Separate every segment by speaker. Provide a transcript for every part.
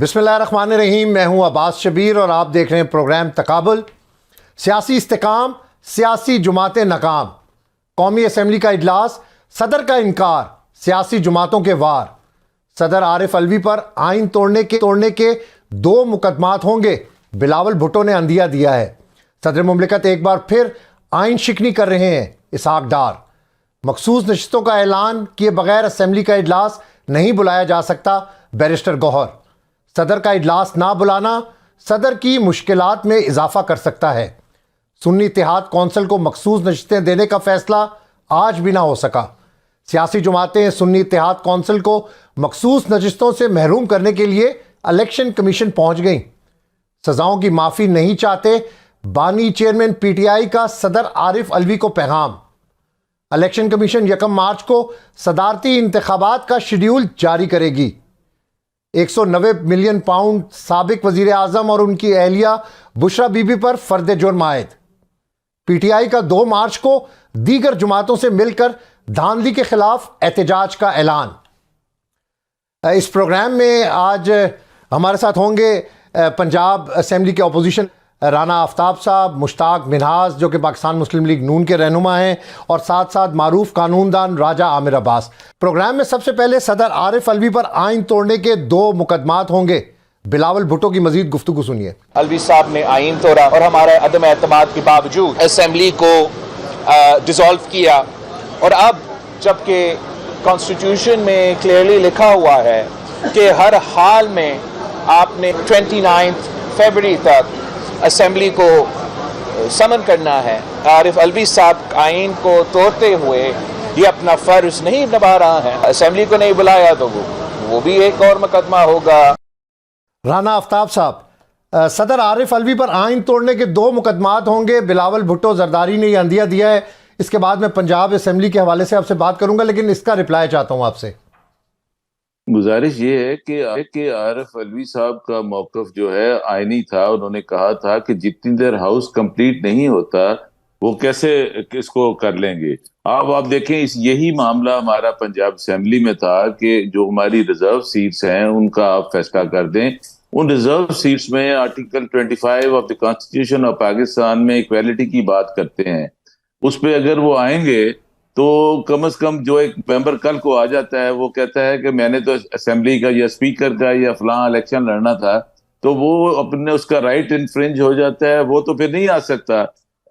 Speaker 1: बिस्मिल्लाहिर्रहमानिर्रहीम। मैं हूं अब्बास शबीर और आप देख रहे हैं प्रोग्राम तकाबुल। सियासी इस्तेकाम, सियासी जुमातें नाकाम, कौमी असम्बली का इजलास, सदर का इनकार, सियासी जुमातों के वार। सदर आरिफ अलवी पर आइन तोड़ने के 2 मुकदमात होंगे, बिलावल भुट्टो ने अंदिया दिया है। सदर मुमलिकत एक बार फिर आइन शिकनी कर रहे हैं। इसहाक डार मखसूस नशिस्तों का ऐलान किए बगैर असम्बली का इजलास नहीं बुलाया जा सकता। बैरिस्टर गौहर, सदर का इजलास ना बुलाना सदर की मुश्किलात में इजाफा कर सकता है। सुन्नी इत्तेहाद कौंसिल को मखसूस नशिस्तें देने का फैसला आज भी ना हो सका। सियासी जुमातें सुन्नी इत्तेहाद कौंसिल को मखसूस नशिस्तों से महरूम करने के लिए इलेक्शन कमीशन पहुंच गई। सजाओं की माफ़ी नहीं चाहते बानी चेयरमैन PTI का सदर आरिफ अलवी को पैगाम। इलेक्शन कमीशन 1 मार्च को सदारती इंतखाबात का शेड्यूल जारी करेगी। 190 मिलियन पाउंड साबिक वजीर आजम और उनकी अहलिया बुशरा बीबी पर फर्द जुर्म आयद। PTI का 2 मार्च को दीगर जुमातों से मिलकर धांधली के खिलाफ एहतजाज का ऐलान। इस प्रोग्राम में आज हमारे साथ होंगे पंजाब असम्बली के अपोजिशन राना आफ्ताब साहब, मुश्ताक मिनहाज जो कि पाकिस्तान मुस्लिम लीग नून के रहनुमा हैं, और साथ साथ मारूफ कानूनदान राजा आमिर अब्बास। प्रोग्राम में सबसे पहले सदर आरिफ अलवी पर आइन तोड़ने के 2 मुकदमात होंगे। बिलावल भुट्टो की मजीद गुफ्तगू सुनिए।
Speaker 2: अलवी साहब ने आइन तोड़ा और हमारे अदम एतमाद के बावजूद असम्बली को डिसॉल्व किया, और अब जबकि कॉन्स्टिट्यूशन में क्लियरली लिखा हुआ है कि हर हाल में आपने 29 फरवरी तक असेंबली को समन करना है, आरिफ अलवी साहब आइन को तोड़ते हुए ये अपना फर्ज नहीं निभा रहा है। असेंबली को नहीं बुलाया तो वो भी एक और मुकदमा होगा।
Speaker 1: राना आफ्ताब साहब, सदर आरिफ अलवी पर आइन तोड़ने के 2 मुकदमात होंगे। बिलावल भुट्टो जरदारी ने यह अंदिया दिया है। इसके बाद मैं पंजाब असेंबली के हवाले से आपसे बात करूंगा, लेकिन इसका रिप्लाई चाहता हूं आपसे।
Speaker 3: गुजारिश ये है कि आरिफ अलवी साहब का मौकफ जो है आईनी था। उन्होंने कहा था कि जितनी देर हाउस कंप्लीट नहीं होता वो कैसे इसको कर लेंगे। अब आप देखें, यही मामला हमारा पंजाब असेंबली में था कि जो हमारी रिजर्व सीट्स हैं उनका आप फैसला कर दें। उन रिजर्व सीट्स में article 25 of the constitution of Pakistan में इक्वालिटी की बात करते हैं। उस पर अगर वो आएंगे तो कम से कम जो एक मेंबर कल को आ जाता है वो कहता है कि मैंने तो असेंबली का या स्पीकर का या फलां इलेक्शन लड़ना था, तो वो अपने उसका राइट इन्फ्रिंज हो जाता है, वो तो फिर नहीं आ सकता।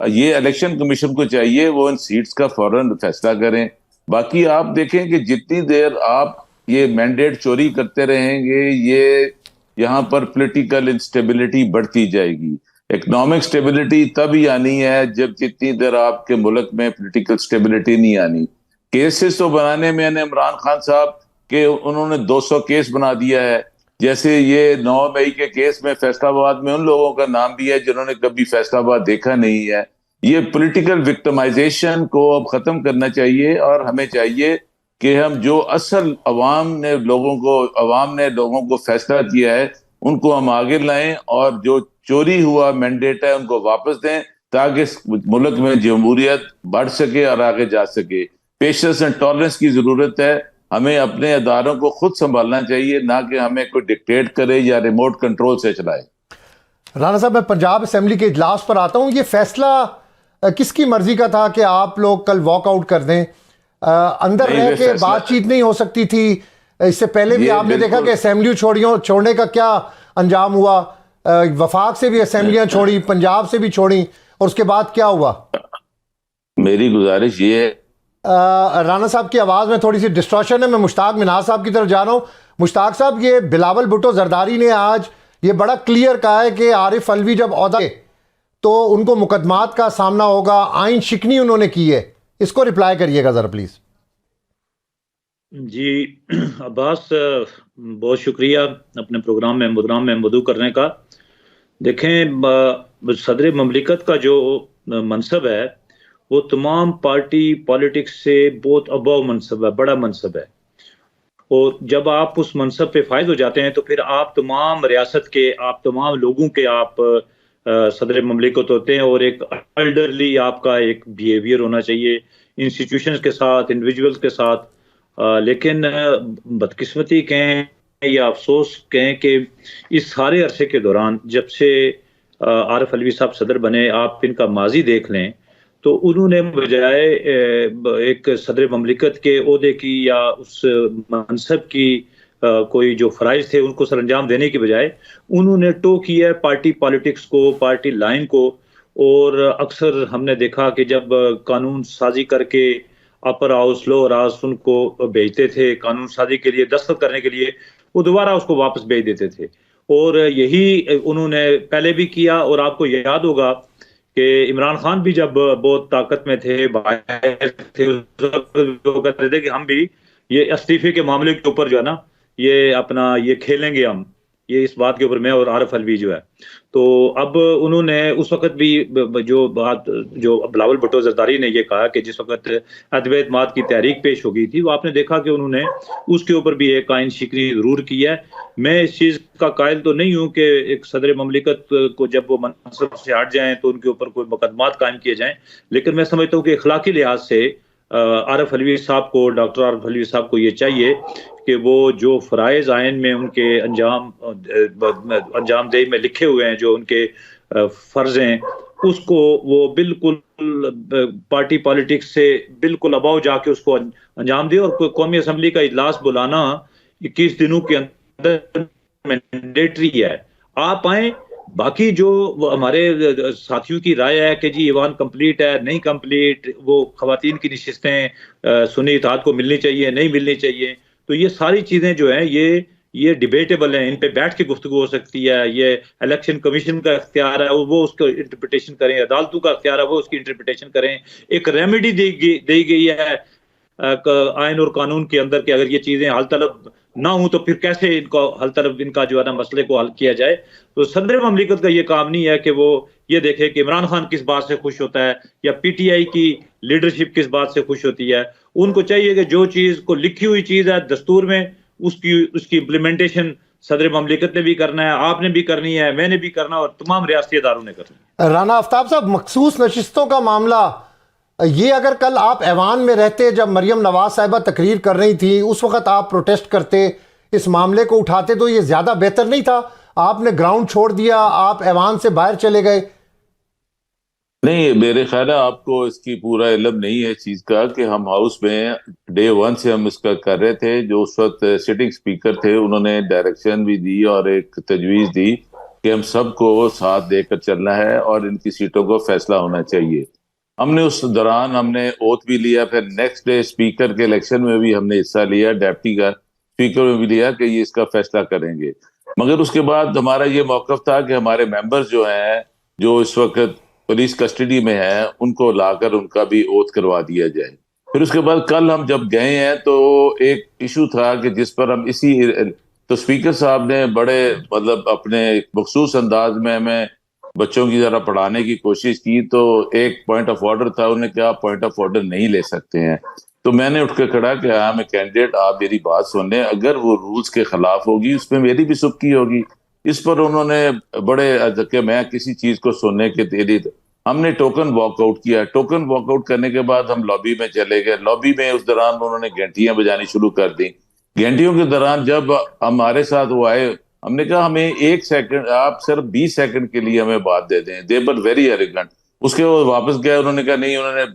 Speaker 3: ये इलेक्शन कमीशन को चाहिए वो इन सीट्स का फौरन फैसला करें। बाकी आप देखें कि जितनी देर आप ये मैंडेट चोरी करते रहेंगे ये यहाँ पर पॉलिटिकल इंस्टेबिलिटी बढ़ती जाएगी। इकोनॉमिक स्टेबिलिटी तब ही आनी है जब जितनी देर आपके मुल्क में पॉलिटिकल स्टेबिलिटी नहीं आनी। केसेस तो बनाने में इमरान खान साहब के उन्होंने 200 केस बना दिया है। जैसे ये 9 मई के केस में फैसलाबाद में उन लोगों का नाम भी है जिन्होंने कभी फैसलाबाद देखा नहीं है। ये पॉलिटिकल विक्टिमाइजेशन को अब खत्म करना चाहिए, और हमें चाहिए कि हम जो असल अवाम ने लोगों को फैसला दिया है उनको हम आगे लाएं, और जो चोरी हुआ मैंडेट है उनको वापस दें ताकि मुल्क में जमहूरियत बढ़ सके और आगे जा सके। पेशेंस एंड टॉलरेंस की जरूरत है। हमें अपने अदारों को खुद संभालना चाहिए, ना कि हमें कोई डिक्टेट करे या रिमोट कंट्रोल से चलाए।
Speaker 1: राना साहब, मैं पंजाब असेंबली के इजलास पर आता हूं। ये फैसला किसकी मर्जी का था कि आप लोग कल वॉकआउट कर दें? अंदर रह के बातचीत नहीं हो सकती थी? इससे पहले भी आपने देखा कि असेंबली छोड़ने का क्या अंजाम हुआ। वफाक से भी असेंबलियां छोड़ी, पंजाब से भी छोड़ी, और उसके बाद क्या हुआ?
Speaker 3: मेरी गुजारिश ये है,
Speaker 1: राना साहब की आवाज में थोड़ी सी डिस्टॉर्शन है। मैं मुश्ताक मिनहाज साहब की तरफ जा रहा हूं। मुश्ताक साहब, ये बिलावल भुट्टो जरदारी ने आज ये बड़ा क्लियर कहा है कि आरिफ अलवी जब औहदा तो उनको मुकदमात का सामना होगा, आइन शिकनी उन्होंने की है। इसको रिप्लाई करिएगा जरा प्लीज।
Speaker 4: जी अब्बास, बहुत शुक्रिया अपने प्रोग्राम में मदू करने का। देखें, सदर ममलिकत का जो मनसब है वो तमाम पार्टी पॉलिटिक्स से बहुत अबव मनसब है, बड़ा मनसब है। और जब आप उस मनसब पे फायज हो जाते हैं तो फिर आप तमाम रियासत के, आप तमाम लोगों के आप सदर ममलिकत होते हैं, और एक एल्डरली आपका एक बिहेवियर होना चाहिए इंस्टीट्यूशंस के साथ, इंडिविजुअल्स के साथ। लेकिन बदकिस्मती कहें या अफसोस कहें कि इस सारे अरसे के दौरान जब से आरिफ अलवी साहब सदर बने, आप इनका माजी देख लें तो उन्होंने बजाय एक सदर ममलिकत के ओहदे की या उस मनसब की कोई जो फ़राइज़ थे उनको सरअंजाम देने की बजाय उन्होंने टो किया है पार्टी पॉलिटिक्स को, पार्टी लाइन को। और अक्सर हमने देखा कि जब कानून साजी करके अपर हाउस, लोअर हाउस उनको भेजते थे कानून साजी के लिए, दस्तखत करने के लिए, वो दोबारा उसको वापस भेज देते थे। और यही उन्होंने पहले भी किया। और आपको याद होगा कि इमरान खान भी जब बहुत ताकत में थे, बाहर थे, उस वक्त वो कहते थे कि हम भी ये इस्तीफे के मामले के ऊपर जो है ना, ये अपना ये खेलेंगे हम, ये इस बात के ऊपर मैं और आरिफ अलवी जो है। तो अब उन्होंने उस वक्त भी जो बात जो बिलावल भुट्टो जरदारी ने ये कहा कि जिस वक्त अदम एतमाद की तहरीक पेश हो गई थी, वो आपने देखा कि उन्होंने उसके ऊपर भी एक आइन शिकनी जरूर की है। मैं इस चीज़ का कायल तो नहीं हूँ कि एक सदर ममलिकत को जब वो मनसब से हट जाएं तो उनके ऊपर कोई मुकदमात कायम किए जाएं, लेकिन मैं समझता हूँ कि अखलाकी लिहाज से आरिफ अलवी साहब को, डॉक्टर आरिफ अलवी साहब को ये चाहिए कि वो जो फ़राइज़ आइन में उनके अंजामदेही में लिखे हुए हैं, जो उनके फ़र्ज़ हैं, उसको वो बिल्कुल पार्टी पॉलिटिक्स से बिल्कुल अबाव जाके उसको अंजाम दे। और कौमी असम्बली का इजलास बुलाना 21 दिनों के अंदर मैंडेटरी है। आप आए, बाकी जो हमारे साथियों की राय है कि जी ईवान कंप्लीट है, नहीं कंप्लीट, वो खवातीन की नशिस्तें सुन्नी इत्तेहाद को मिलनी चाहिए, नहीं मिलनी चाहिए, तो ये सारी चीज़ें जो हैं ये डिबेटेबल हैं, इन पे बैठ के गुफ्तगू हो सकती है। ये इलेक्शन कमीशन का इख्तियार है, वो उसको इंटरप्रिटेशन करें, अदालतों का इख्तियार है, वो उसकी इंटरप्रिटेशन करें। एक रेमेडी दी गई है आइन और कानून के अंदर कि अगर ये चीज़ें हल तलब ना हो तो फिर कैसे इनको हल तलब, इनका जो है ना मसले को हल किया जाए। तो सदर ममलिकत का ये काम नहीं है कि वो ये देखे कि इमरान खान किस बात से खुश होता है या पीटीआई की लीडरशिप किस बात से खुश होती है। उनको चाहिए कि जो चीज़ को लिखी हुई चीज़ है दस्तूर में, उसकी इम्प्लीमेंटेशन सदर ममलिकत ने भी करना है, आपने भी करनी है, मैंने भी करना है और तमाम रियासती इदारों ने करना है।
Speaker 1: राना आफ्ताब साहब, मखसूस नशिस्तों का मामला, ये अगर कल आप ऐवान में रहते जब मरियम नवाज साहिबा तकरीर कर रही थी, उस वक्त आप प्रोटेस्ट करते, इस मामले को उठाते, तो ये ज़्यादा बेहतर नहीं था? आपने ग्राउंड छोड़ दिया, आप ऐवान से बाहर चले गए।
Speaker 3: नहीं, मेरे ख्याल है आपको इसकी पूरा इल्म नहीं है इस चीज का कि हम हाउस में डे वन से हम इसका कर रहे थे। जो उस वक्त सिटिंग स्पीकर थे उन्होंने डायरेक्शन भी दी और एक तजवीज दी कि हम सबको साथ देकर चलना है और इनकी सीटों को फैसला होना चाहिए। हमने उस दौरान हमने ओथ भी लिया, फिर नेक्स्ट डे स्पीकर के इलेक्शन में भी हमने हिस्सा लिया, डेप्टी का स्पीकर में भी लिया कि ये इसका फैसला करेंगे। मगर उसके बाद हमारा ये मौकफ था कि हमारे मेंबर्स जो हैं, जो इस वक्त पुलिस कस्टडी में है, उनको लाकर उनका भी ओथ करवा दिया जाए। फिर उसके बाद कल हम जब गए हैं तो एक इशू था कि जिस पर हम तो स्पीकर साहब ने बड़े मतलब अपने मखसूस अंदाज में हमें बच्चों की जरा पढ़ाने की कोशिश की। तो एक पॉइंट ऑफ ऑर्डर था, उन्होंने कहा पॉइंट ऑफ ऑर्डर नहीं ले सकते हैं। तो मैंने उठ कर खड़ा कि हाँ मैं कैंडिडेट, आप मेरी बात सुन लें, अगर वो रूल्स के खिलाफ होगी उसमें मेरी भी सुबकी होगी। इस पर उन्होंने बड़े कि मैं किसी चीज को सुनने के तेरी, हमने टोकन वॉकआउट किया। टोकन वॉकआउट करने के बाद हम लॉबी में चले गए। लॉबी में उस दौरान उन्होंने घंटियां बजानी शुरू कर दी। घंटियों के दौरान जब हमारे साथ वो आए, हमने कहा हमें 1 सेकंड, आप सिर्फ 20 सेकंड के लिए हमें बात दे दें। दे वर वेरी एरोगेंट। उसके वो वापस गए, उन्होंने कहा नहीं, उन्होंने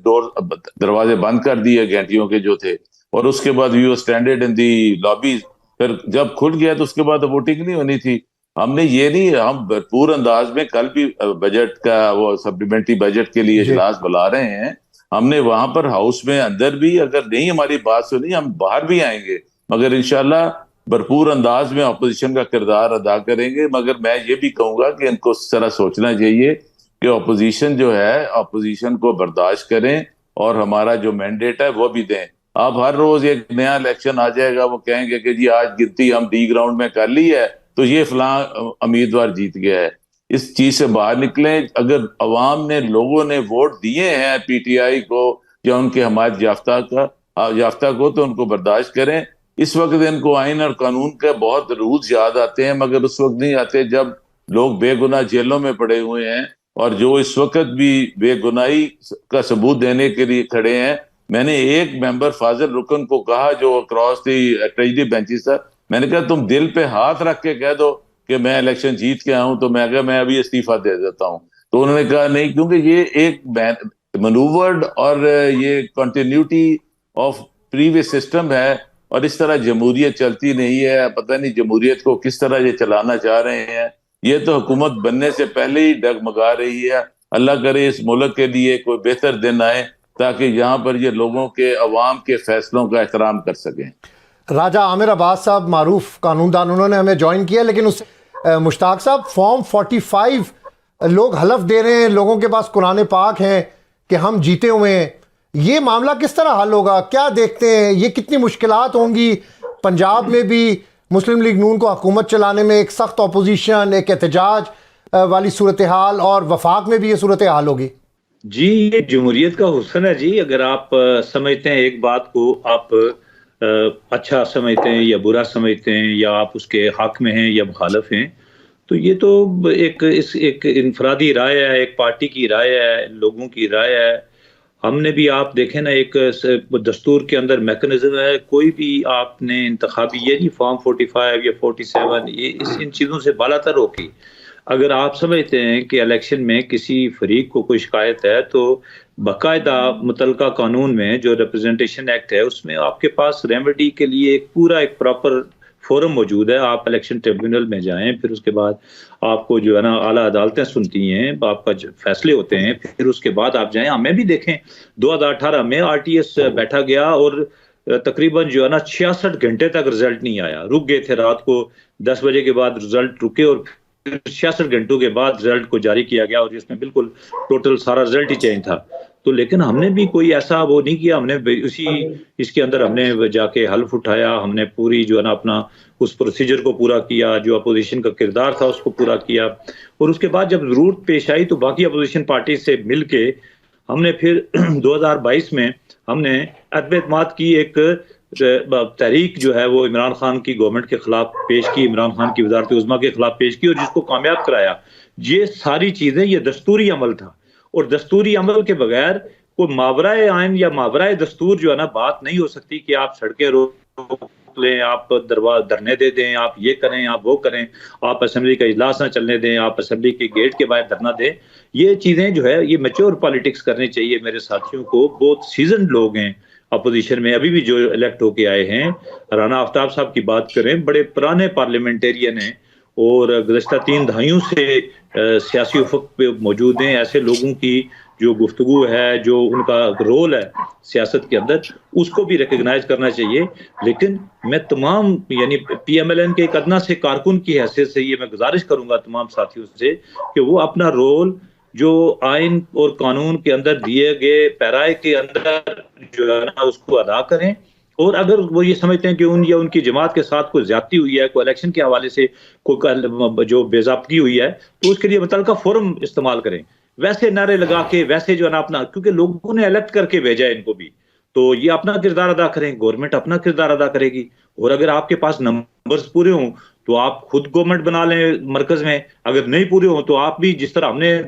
Speaker 3: दरवाजे बंद कर दिए घंटियों के जो थे। और उसके बाद we were स्टैंडेड in the lobby. फिर जब खुल गया तो उसके बाद वोटिंग नहीं होनी थी। हमने ये नहीं, हम भरपूर अंदाज में कल भी बजट का वो सप्लीमेंट्री बजट के लिए इजलास बुला रहे हैं। हमने वहां पर हाउस में अंदर भी अगर नहीं हमारी बात सुनी, हम बाहर भी आएंगे, मगर इंशाल्लाह भरपूर अंदाज में अपोजिशन का किरदार अदा करेंगे। मगर मैं ये भी कहूंगा कि इनको इस तरह सोचना चाहिए कि अपोजिशन जो है, अपोजिशन को बर्दाश्त करें और हमारा जो मैंडेट है वो भी दें। आप हर रोज एक नया इलेक्शन आ जाएगा, वो कहेंगे कि जी आज गिनती हम डी ग्राउंड में कर ली है तो ये फलां उम्मीदवार जीत गया है। इस चीज से बाहर निकलें। अगर अवाम ने, लोगों ने वोट दिए हैं पीटीआई को या उनके हमायत याफ्ता को, तो उनको बर्दाश्त करें। इस वक्त इनको आइन और कानून के बहुत रूल्स याद आते हैं, मगर उस वक्त नहीं आते जब लोग बेगुनाह जेलों में पड़े हुए हैं और जो इस वक्त भी बेगुनाही का सबूत देने के लिए खड़े हैं। मैंने एक मेंबर फाजिल रुकन को कहा जो अक्रॉस दी ट्रेजरी बेंचेस था, मैंने कहा तुम दिल पे हाथ रख के कह दो कि मैं इलेक्शन जीत के आऊं, तो मैं कहा मैं अभी इस्तीफा दे देता हूं। तो उन्होंने कहा नहीं, क्योंकि ये एक मनूवर्ड और ये कंटिन्यूटी ऑफ प्रीवियस सिस्टम है, और इस तरह जमहूरियत चलती नहीं है। पता नहीं जमहूरियत को किस तरह ये चलाना चाह रहे हैं। ये तो हुकूमत बनने से पहले ही डगमगा रही है। अल्लाह करे इस मुल्क के लिए कोई बेहतर दिन आए, ताकि यहाँ पर ये लोगों के, अवाम के फैसलों का एहतराम कर सकें।
Speaker 1: राजा आमिर अब्बास साहब मारूफ कानूनदान, उन्होंने हमें ज्वाइन किया, लेकिन उस मुश्ताक साहब फॉर्म 45 लोग हलफ दे रहे हैं, लोगों के पास कुरान पाक हैं कि हम जीते हुए हैं। ये मामला किस तरह हल होगा, क्या देखते हैं, ये कितनी मुश्किलात होंगी? पंजाब में भी मुस्लिम लीग नून को हुकूमत चलाने में एक सख्त अपोजिशन, एक एहतजाज वाली सूरत हाल, और वफाक में भी ये सूरत हाल होगी।
Speaker 4: जी, ये जमहूरियत का हुस्न है जी। अगर आप समझते हैं एक बात को, आप अच्छा समझते हैं या बुरा समझते हैं, या आप उसके हक में हैं या मुखालफ हैं, तो ये तो एक इनफरादी राय है, एक पार्टी की राय है, लोगों की राय है। हमने भी, आप देखें ना, एक दस्तूर के अंदर मैकेनिज्म है, कोई भी आपने इंतखाबी, ये नहीं फॉर्म 45 या 47, ये इन चीज़ों से बालातर होगी। अगर आप समझते हैं कि इलेक्शन में किसी फरीक को कोई शिकायत है, तो बाकायदा मुतलका कानून में जो रिप्रेजेंटेशन एक्ट है, उसमें आपके पास रेमेडी के लिए एक प्रॉपर फोरम मौजूद है। आप इलेक्शन ट्रिब्यूनल में जाएं, फिर उसके बाद आपको जो है ना आला अदालतें सुनती हैं, आपका फैसले होते हैं, फिर उसके बाद आप जाएं। हमें भी देखें 2018 में RTS बैठा गया और तकरीबन जो है ना 66 घंटे तक रिजल्ट नहीं आया। रुक गए थे, रात को 10 बजे के बाद रिजल्ट रुके, और 66 घंटों के बाद रिजल्ट को जारी किया गया, और जिसमें बिल्कुल टोटल सारा रिजल्ट ही चेंज था। तो लेकिन हमने भी कोई ऐसा वो नहीं किया, हमने इसके अंदर हमने जाके हल्फ उठाया, हमने पूरी जो है ना अपना उस प्रोसीजर को पूरा किया, जो अपोजिशन का किरदार था उसको पूरा किया, और उसके बाद जब जरूरत पेश आई तो बाकी अपोजिशन पार्टी से मिलके हमने फिर 2022 में हमने अदम-ए-एतमाद की एक तहरीक जो है वो इमरान खान की गवर्नमेंट के खिलाफ पेश की, इमरान खान की वजारत उज़्मा के खिलाफ पेश की, और जिसको कामयाब कराया। ये सारी चीजें, ये दस्तूरी अमल था, और दस्तूरी अमल के बगैर कोई मावराए आइन या मावराए दस्तूर जो है ना बात नहीं हो सकती कि आप सड़कें रोक लें, आप धरने दे दें, आप ये करें, आप वो करें, आप असेंबली का इजलास ना चलने दें, आप असेंबली के गेट के बाहर धरना दें। ये चीजें जो है, ये मैच्योर पॉलिटिक्स करनी चाहिए मेरे साथियों को। बहुत सीजन लोग हैं अपोजिशन में, अभी भी जो इलेक्ट होके आए हैं। राना आफ्ताब साहब की बात करें, बड़े पुराने पार्लियामेंटेरियन हैं, और गुज़श्ता 3 दहाइयों से सियासी उफक पे मौजूद हैं। ऐसे लोगों की जो गुफ्तगू है, जो उनका रोल है सियासत के अंदर, उसको भी रिकग्नाइज करना चाहिए। लेकिन मैं तमाम, यानी PMLN के एक अदना से कारकुन की हैसियत से ये मैं गुजारिश करूंगा तमाम साथियों से कि वो अपना रोल जो आइन और कानून के अंदर दिए गए पैराए के अंदर जो है ना उसको अदा करें। और अगर वो ये समझते हैं कि उन या उनकी जमात के साथ कोई ज्यादती हुई है, कोई इलेक्शन के हवाले से कोई जो बेज़ाब्तगी हुई है, तो उसके लिए मुतल्लिका फोरम इस्तेमाल करें। वैसे नारे लगा के, वैसे जो है ना अपना, क्योंकि लोगों ने इलेक्ट करके भेजा है इनको भी, तो ये अपना किरदार अदा करें, गवर्नमेंट अपना किरदार अदा करेगी। और अगर आपके पास नंबर्स पूरे हों तो आप खुद गवर्नमेंट बना लें मरकज में, अगर नहीं पूरे हों तो आप भी, जिस तरह हमने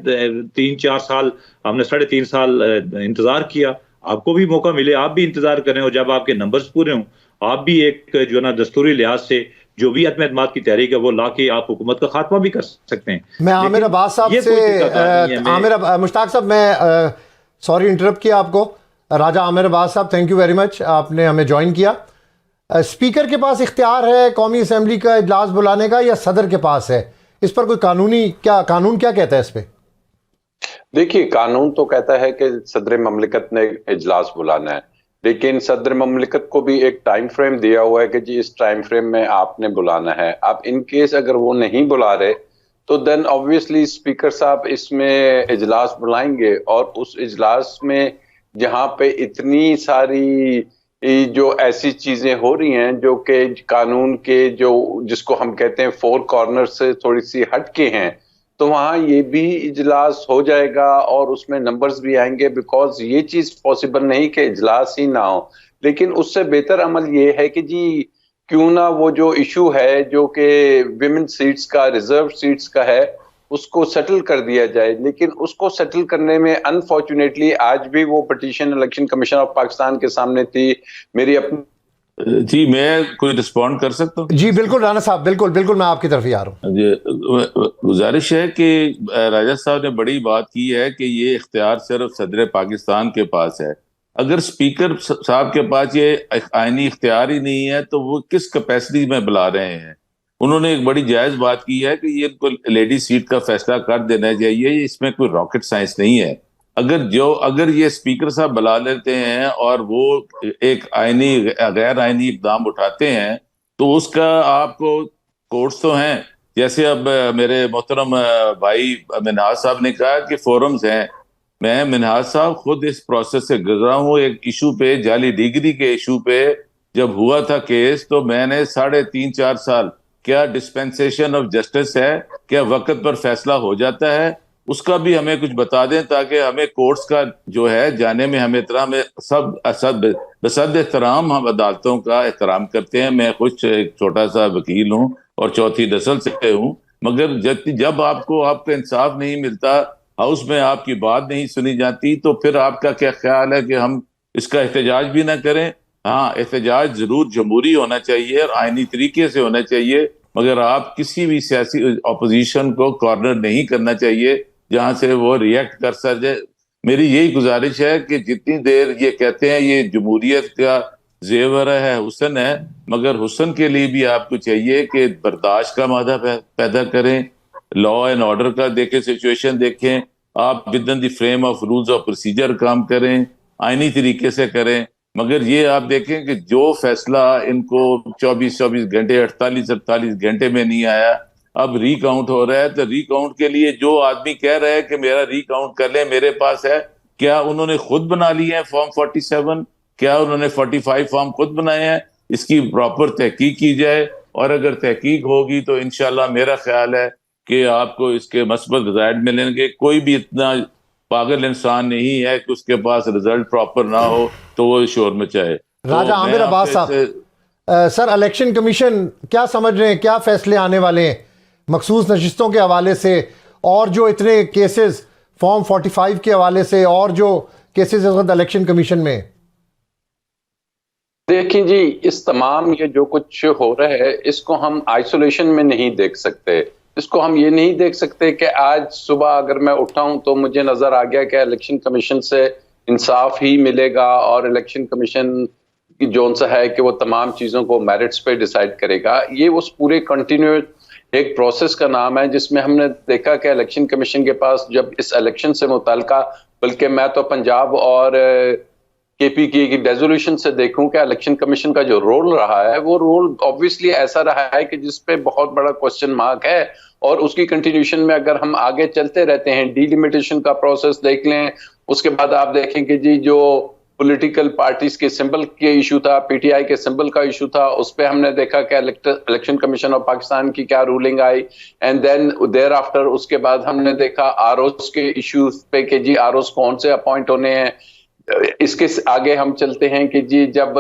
Speaker 4: 3-4 साल, हमने 3.5 साल इंतजार किया, आपको भी मौका मिले, आप भी इंतजार करें, और जब आपके नंबर्स पूरे हों आप भी एक जो है ना दस्तूरी लिहाज से जो भी अदम-ए-एतमाद की तहरीक है वो लाके आप हुकूमत का खात्मा भी कर सकते हैं।
Speaker 1: मैं आमिर अब्बास साहब से, मुश्ताक साहब, मैं सॉरी इंटरप्ट किया आपको। राजा आमिर अब्बास साहब, थैंक यू वेरी मच, आपने हमें ज्वाइन किया। स्पीकर के पास इख्तियार है कौमी असम्बली का इजलास बुलाने का, या सदर के पास है? इस पर कोई कानून क्या कहता है इस पे?
Speaker 5: देखिए, कानून तो कहता है कि सदर ममलिकत ने इजलास बुलाना है, लेकिन सदर ममलिकत को भी एक टाइम फ्रेम दिया हुआ है कि जी इस टाइम फ्रेम में आपने बुलाना है। अब इन केस अगर वो नहीं बुला रहे तो देन ऑब्वियसली स्पीकर साहब इसमें इजलास बुलाएंगे, और उस इजलास में जहाँ पे इतनी सारी जो ऐसी चीजें हो रही हैं जो कि कानून के जो जिसको हम कहते हैं 4 कॉर्नर से थोड़ी सी हटके हैं, तो वहाँ ये भी इजलास हो जाएगा और उसमें नंबर्स भी आएंगे। बिकॉज ये चीज पॉसिबल नहीं कि इजलास ही ना हो, लेकिन उससे बेहतर अमल ये है कि जी क्यों ना वो जो इशू है जो कि विमेन सीट्स का, रिजर्व सीट्स का है, उसको सेटल कर दिया जाए। लेकिन उसको सेटल करने में अनफॉर्चुनेटली आज भी वो petition election commission of Pakistan के सामने थी। मेरी अपनी
Speaker 3: जी, मैं कोई रिस्पॉन्ड कर सकता हूँ?
Speaker 1: जी बिल्कुल राना साहब, बिल्कुल बिल्कुल, मैं आपकी तरफ ही आ रहा हूँ।
Speaker 3: गुजारिश है कि राजा साहब ने बड़ी बात की है कि ये इख्तियार सिर्फ सदर पाकिस्तान के पास है। अगर स्पीकर साहब के पास ये आईनी इख्तियार ही नहीं है तो वो किस कैपेसिटी में बुला रहे हैं? उन्होंने एक बड़ी जायज बात की है कि ये इनको लेडी सीट का फैसला कर देना चाहिए, इसमें कोई रॉकेट साइंस नहीं है। अगर ये स्पीकर साहब बुला लेते हैं और वो एक आईनी गैर आईनी इकदाम उठाते हैं तो उसका आपको कोर्ट्स तो हैं। जैसे अब मेरे मोहतरम भाई मिनहाज साहब ने कहा कि फोरम्स हैं। मैं मिनहाज साहब खुद इस प्रोसेस से गुजरा हूँ। एक इशू पे, जाली डिग्री के इशू पे जब हुआ था केस, तो मैंने 3.5-4 साल, क्या डिस्पेंसेशन ऑफ जस्टिस है, क्या वक्त पर फैसला हो जाता है, उसका भी हमें कुछ बता दें ताकि हमें कोर्ट्स का जो है जाने में हमें एहतराम है। सब बसद एहतराम हम अदालतों का एहतराम करते हैं। मैं खुद एक छोटा सा वकील हूँ और चौथी नस्ल से हूँ, मगर जब आपको आपका इंसाफ नहीं मिलता, हाउस में आपकी बात नहीं सुनी जाती, तो फिर आपका क्या ख्याल है कि हम इसका एहतजाज भी ना करें? हाँ, एहतजाज जरूर जमहूरी होना चाहिए और आईनी तरीके से होना चाहिए, मगर आप किसी भी सियासी अपोजिशन को कॉर्नर नहीं करना चाहिए जहां से वो रिएक्ट कर सके। मेरी यही गुजारिश है कि जितनी देर ये कहते हैं ये जमहूरियत का जेवर है, हुसन है, मगर हुसन के लिए भी आपको चाहिए कि बर्दाश्त का मादा पैदा करें, लॉ एंड ऑर्डर का देखें, सिचुएशन देखें, आप with in the frame of rules of procedure काम करें, आईनी तरीके से करें। मगर ये आप देखें कि जो फैसला इनको 24-24 घंटे, 48-48 घंटे में नहीं आया, अब रिकाउंट हो रहा है, तो रिकाउंट के लिए जो आदमी कह रहा है कि मेरा रिकाउंट कर ले, मेरे पास है, क्या उन्होंने खुद बना लिए हैं फॉर्म 47? क्या उन्होंने 45 फॉर्म खुद बनाए हैं? इसकी प्रॉपर तहकीक की जाए, और अगर तहकीक होगी तो इंशाल्लाह मेरा ख्याल है कि आपको इसके मस्बत रिजल्ट मिलेंगे। कोई भी इतना पागल इंसान नहीं है कि उसके पास रिजल्ट प्रॉपर ना हो तो वो शोर मचाए।
Speaker 1: राजा आमिर अब्बास साहब, सर इलेक्शन कमीशन क्या समझ रहे हैं, क्या फैसले आने वाले हैं मखसूस नशिस्तों के हवाले से, और जो इतने केसेस फॉर्म 45 के हवाले से, और जो केसेस इस वक्त इलेक्शन कमीशन में?
Speaker 5: देखिए जी, इस तमाम ये जो कुछ हो रहा है इसको हम आइसोलेशन में नहीं देख सकते। इसको हम ये नहीं देख सकते कि आज सुबह अगर मैं उठा हूं तो मुझे नजर आ गया कि इलेक्शन कमीशन से इंसाफ ही मिलेगा और इलेक्शन कमीशन की जोन सा है कि वो तमाम चीजों को मेरिट्स पे डिसाइड करेगा। ये उस पूरे कंटिन्यूस एक प्रोसेस का नाम है जिसमें हमने देखा कि इलेक्शन कमीशन के पास जब इस इलेक्शन से मुताल्लिका, बल्कि मैं तो पंजाब और केपी की रेजोल्यूशन से देखूं कि इलेक्शन कमीशन का जो रोल रहा है वो रोल ऑब्वियसली ऐसा रहा है कि जिसपे बहुत बड़ा क्वेश्चन मार्क है, और उसकी कंटिन्यूशन में अगर हम आगे चलते रहते हैं, डिलिमिटेशन का प्रोसेस देख लें, उसके बाद आप देखेंगे जी जो पॉलिटिकल पार्टीज के सिंबल के इशू था, पीटीआई के सिंबल का इशू था, उस पर हमने देखा कि इलेक्शन कमीशन ऑफ पाकिस्तान की क्या रूलिंग आई, एंड देन देयर आफ्टर उसके बाद हमने देखा आरओस के इश्यूज पे कि जी आरओस कौन से अपॉइंट होने हैं। इसके आगे हम चलते हैं कि जी जब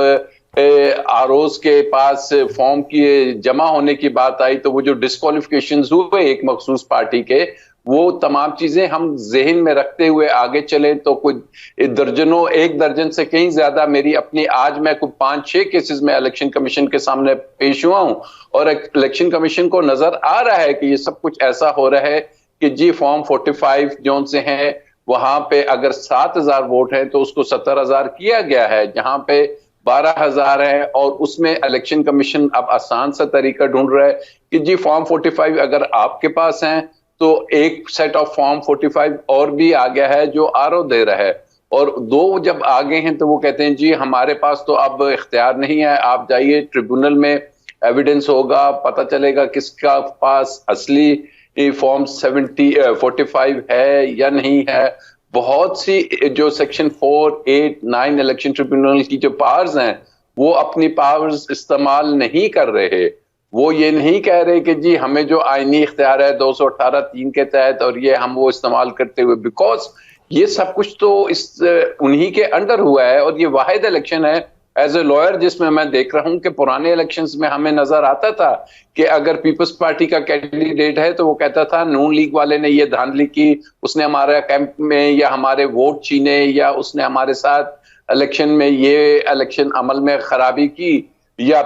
Speaker 5: आरओस के पास फॉर्म की जमा होने की बात आई तो वो जो डिस्क्वालिफिकेशंस हुए एक मखसूस पार्टी के, वो तमाम चीजें हम जहन में रखते हुए आगे चले तो कुछ दर्जनों, एक दर्जन से कहीं ज्यादा मेरी अपनी, आज मैं कुछ 5-6 केसेस में इलेक्शन कमीशन के सामने पेश हुआ हूं, और इलेक्शन कमीशन को नजर आ रहा है कि ये सब कुछ ऐसा हो रहा है कि जी फॉर्म 45 जोन से हैं, वहां पे अगर 7,000 वोट हैं तो उसको 70,000 किया गया है, जहां पे 12,000 है, और उसमें इलेक्शन कमीशन अब आसान सा तरीका ढूंढ रहा है कि जी फॉर्म 45 अगर आपके पास हैं तो एक सेट ऑफ फॉर्म 45 और भी आ गया है जो आरओ दे रहा है, और 2 जब आ गए हैं तो वो कहते हैं जी हमारे पास तो अब इख्तियार नहीं है, आप जाइए ट्रिब्यूनल में, एविडेंस होगा, पता चलेगा किसका पास असली फॉर्म 45 है या नहीं है। बहुत सी जो सेक्शन 4, 8, 9 इलेक्शन ट्रिब्यूनल की जो पावर्स हैं वो अपनी पावर्स इस्तेमाल नहीं कर रहे। वो ये नहीं कह रहे कि जी हमें जो आईनी इख्तियार है 218(3) के तहत और ये हम वो इस्तेमाल करते हुए, बिकॉज ये सब कुछ तो इस उन्हीं के अंडर हुआ है, और ये वाहिद इलेक्शन है एज ए लॉयर जिसमें मैं देख रहा हूं कि पुराने इलेक्शंस में हमें नजर आता था कि अगर पीपल्स पार्टी का कैंडिडेट है तो वो कहता था नून लीग वाले ने ये धांधली की, उसने हमारे कैंप में या हमारे वोट छीने, या उसने हमारे साथ इलेक्शन में ये इलेक्शन अमल में खराबी की, या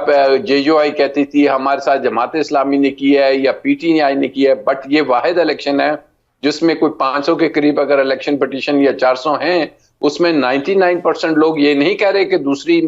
Speaker 5: JUI कहती थी हमारे साथ जमात इस्लामी ने किया है या PTI ने किया है, बट ये वाहिद इलेक्शन है जिसमें कोई 500 के करीब अगर इलेक्शन पिटीशन या 400 हैं, उसमें 99% लोग ये नहीं कह रहे कि दूसरी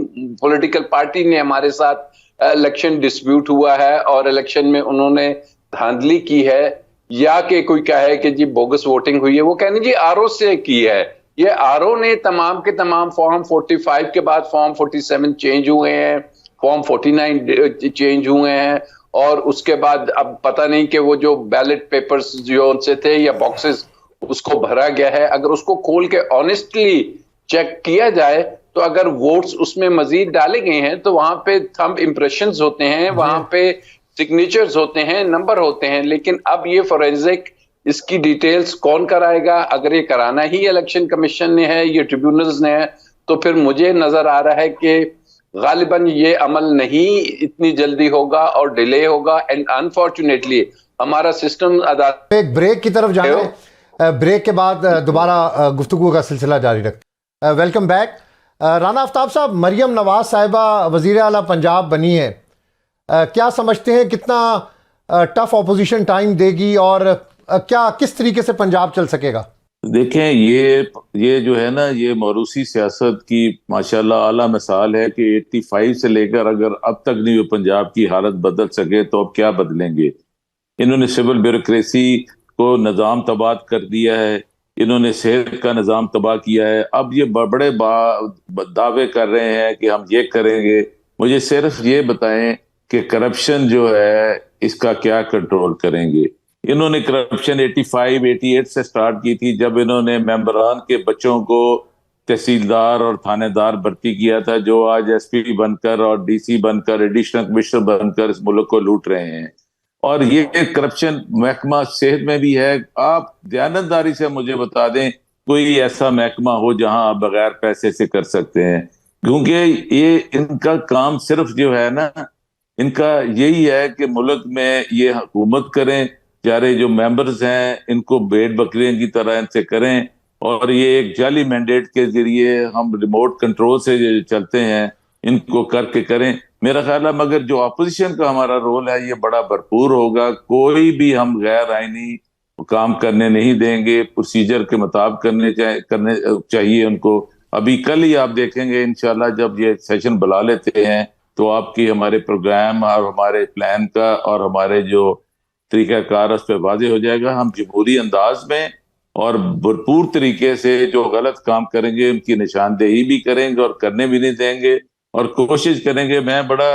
Speaker 5: पॉलिटिकल पार्टी ने हमारे साथ इलेक्शन डिस्प्यूट हुआ है और इलेक्शन में उन्होंने धांधली की है, या कि कोई कहे कि जी बोगस वोटिंग हुई है। वो कहने जी RO से की है। ये RO ने तमाम के तमाम फॉर्म 45 के बाद फॉर्म 47 चेंज हुए हैं, फॉर्म 49 चेंज हुए हैं, और उसके बाद अब पता नहीं कि वो जो बैलेट पेपर्स जो उनसे थे या बॉक्सेस उसको भरा गया है। अगर उसको खोल के ऑनेस्टली चेक किया जाए तो अगर वोट्स उसमें मजीद डाले गए हैं तो वहां पे थंब इंप्रेशंस होते हैं, वहां पे सिग्नेचर्स होते हैं, नंबर होते हैं, लेकिन अब ये फोरेंसिक इसकी डिटेल्स कौन कराएगा? अगर ये कराना ही इलेक्शन कमीशन ने है, ये ट्रिब्यूनल्स ने है, तो फिर मुझे नजर आ रहा है कि गालिबन ये अमल नहीं इतनी जल्दी होगा और डिले होगा। एंड अनफॉर्चुनेटली हमारा सिस्टम
Speaker 1: एक ब्रेक की तरफ जाएं, ब्रेक के बाद दोबारा गुफ्तगू का सिलसिला जारी रखते हैं। Welcome back. राना आफ्ताब साहब, मरियम नवाज साहिबा वज़ीर आला पंजाब बनी है, क्या समझते हैं कितना टफ ऑपोजिशन टाइम देगी और क्या किस तरीके से पंजाब चल सकेगा?
Speaker 3: देखें, ये जो है ना, ये मौरूसी सियासत की माशाल्लाह आला मिसाल है कि 85 से लेकर अगर अब तक नहीं वो पंजाब की हालत बदल सके तो अब क्या बदलेंगे। इन्होंने सिविल ब्यूरोक्रेसी को निज़ाम तबाह कर दिया है, इन्होंने सेहत का निज़ाम तबाह किया है। अब ये बड़े दावे कर रहे हैं कि हम ये करेंगे। मुझे सिर्फ ये बताएं कि करप्शन जो है इसका क्या कंट्रोल करेंगे। इन्होंने करप्शन 85-88 से स्टार्ट की थी, जब इन्होंने मेंबरान के बच्चों को तहसीलदार और थानेदार भर्ती किया था, जो आज SP बनकर और DC बनकर एडिशनल कमिश्नर बनकर इस मुल्क को लूट रहे हैं। और ये करप्शन महकमा सेहत में भी है। आप दयानतदारी से मुझे बता दें कोई ऐसा महकमा हो जहां आप बगैर पैसे से कर सकते हैं, क्योंकि ये इनका काम सिर्फ जो है ना, इनका यही है कि मुल्क में ये हुकूमत करें, सारे जो मेंबर्स हैं इनको भेड़ बकरियों की तरह इनसे करें, और ये एक जाली मैंडेट के जरिए हम रिमोट कंट्रोल से चलते हैं, इनको करके करें। मेरा ख्याल है मगर जो अपोजिशन का हमारा रोल है ये बड़ा भरपूर होगा। कोई भी हम गैर आईनी काम करने नहीं देंगे, प्रोसीजर के मुताबिक करने चाहिए उनको। अभी कल ही आप देखेंगे इंशाल्लाह जब ये सेशन बुला लेते हैं तो आपकी हमारे प्रोग्राम और हमारे प्लान का और हमारे जो तरीकाकार उस पर वाजे हो जाएगा। हम जमहूरी अंदाज में और भरपूर तरीके से जो गलत काम करेंगे उनकी निशानदेही भी करेंगे और करने भी नहीं देंगे और कोशिश करेंगे। मैं बड़ा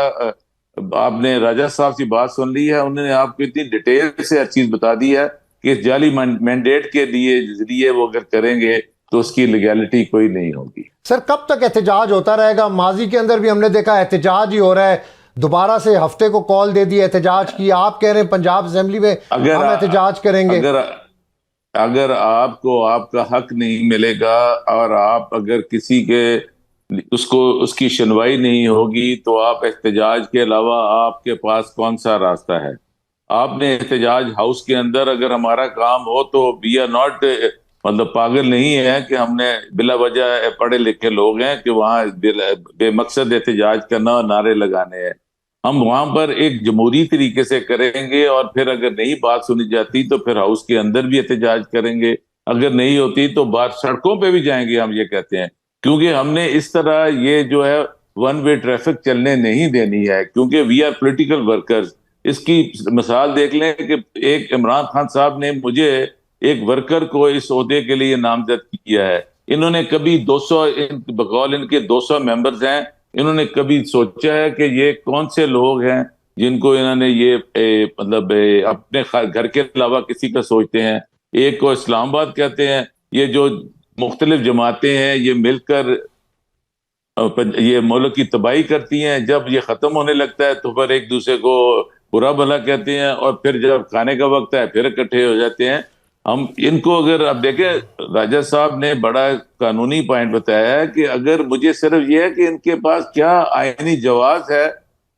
Speaker 3: आपने राजा साहब की बात सुन ली है, उन्होंने आपको इतनी डिटेल से हर चीज बता दी है कि इस जाली मैंडेट के लिए वो अगर करेंगे तो उसकी लीगैलिटी कोई नहीं होगी।
Speaker 1: सर, कब तक एहतजाज होता रहेगा? माजी के अंदर भी हमने देखा एहतजाज ही हो रहा है, दोबारा से हफ्ते को कॉल दे दी एहतजाज की। आप कह रहे हैं पंजाब असेंबली में हम एहतजाज करेंगे।
Speaker 3: अगर आपको आपका हक नहीं मिलेगा और आप अगर किसी के उसकी सुनवाई नहीं होगी तो आप एहतजाज के अलावा आपके पास कौन सा रास्ता है? आपने एहतजाज हाउस के अंदर अगर हमारा काम हो तो वी आर नॉट मतलब पागल नहीं है कि हमने बिला वजह पढ़े लिखे लोग हैं कि वहाँ बेमकसद एहतजाज करना और नारे लगाने हैं। हम वहां पर एक जमहूरी तरीके से करेंगे और फिर अगर नहीं बात सुनी जाती तो फिर हाउस के अंदर भी एहतजाज करेंगे, अगर नहीं होती तो बाहर सड़कों पे भी जाएंगे। हम ये कहते हैं क्योंकि हमने इस तरह ये जो है वन वे ट्रैफिक चलने नहीं देनी है, क्योंकि वी आर पॉलिटिकल वर्कर्स। इसकी मिसाल देख लें कि एक इमरान खान साहब ने मुझे एक वर्कर को इस ओहदे के लिए नामजद किया है। इन्होंने कभी 200 बकौल इनके 200 मेंबर्स हैं, इन्होंने कभी सोचा है कि ये कौन से लोग हैं जिनको इन्होंने ये अपने घर के अलावा किसी का सोचते हैं? एक को इस्लामाबाद कहते हैं। ये जो मुख्तलिफ जमातें हैं ये मिलकर ये मुल्क की तबाही करती हैं। जब ये खत्म होने लगता है तो फिर एक दूसरे को बुरा भला कहते हैं और फिर जब खाने का वक्त है फिर इकट्ठे हो जाते हैं। हम इनको अगर आप देखें, राजा साहब ने बड़ा कानूनी पॉइंट बताया है कि अगर मुझे सिर्फ ये है कि इनके पास क्या आईनी जवाज है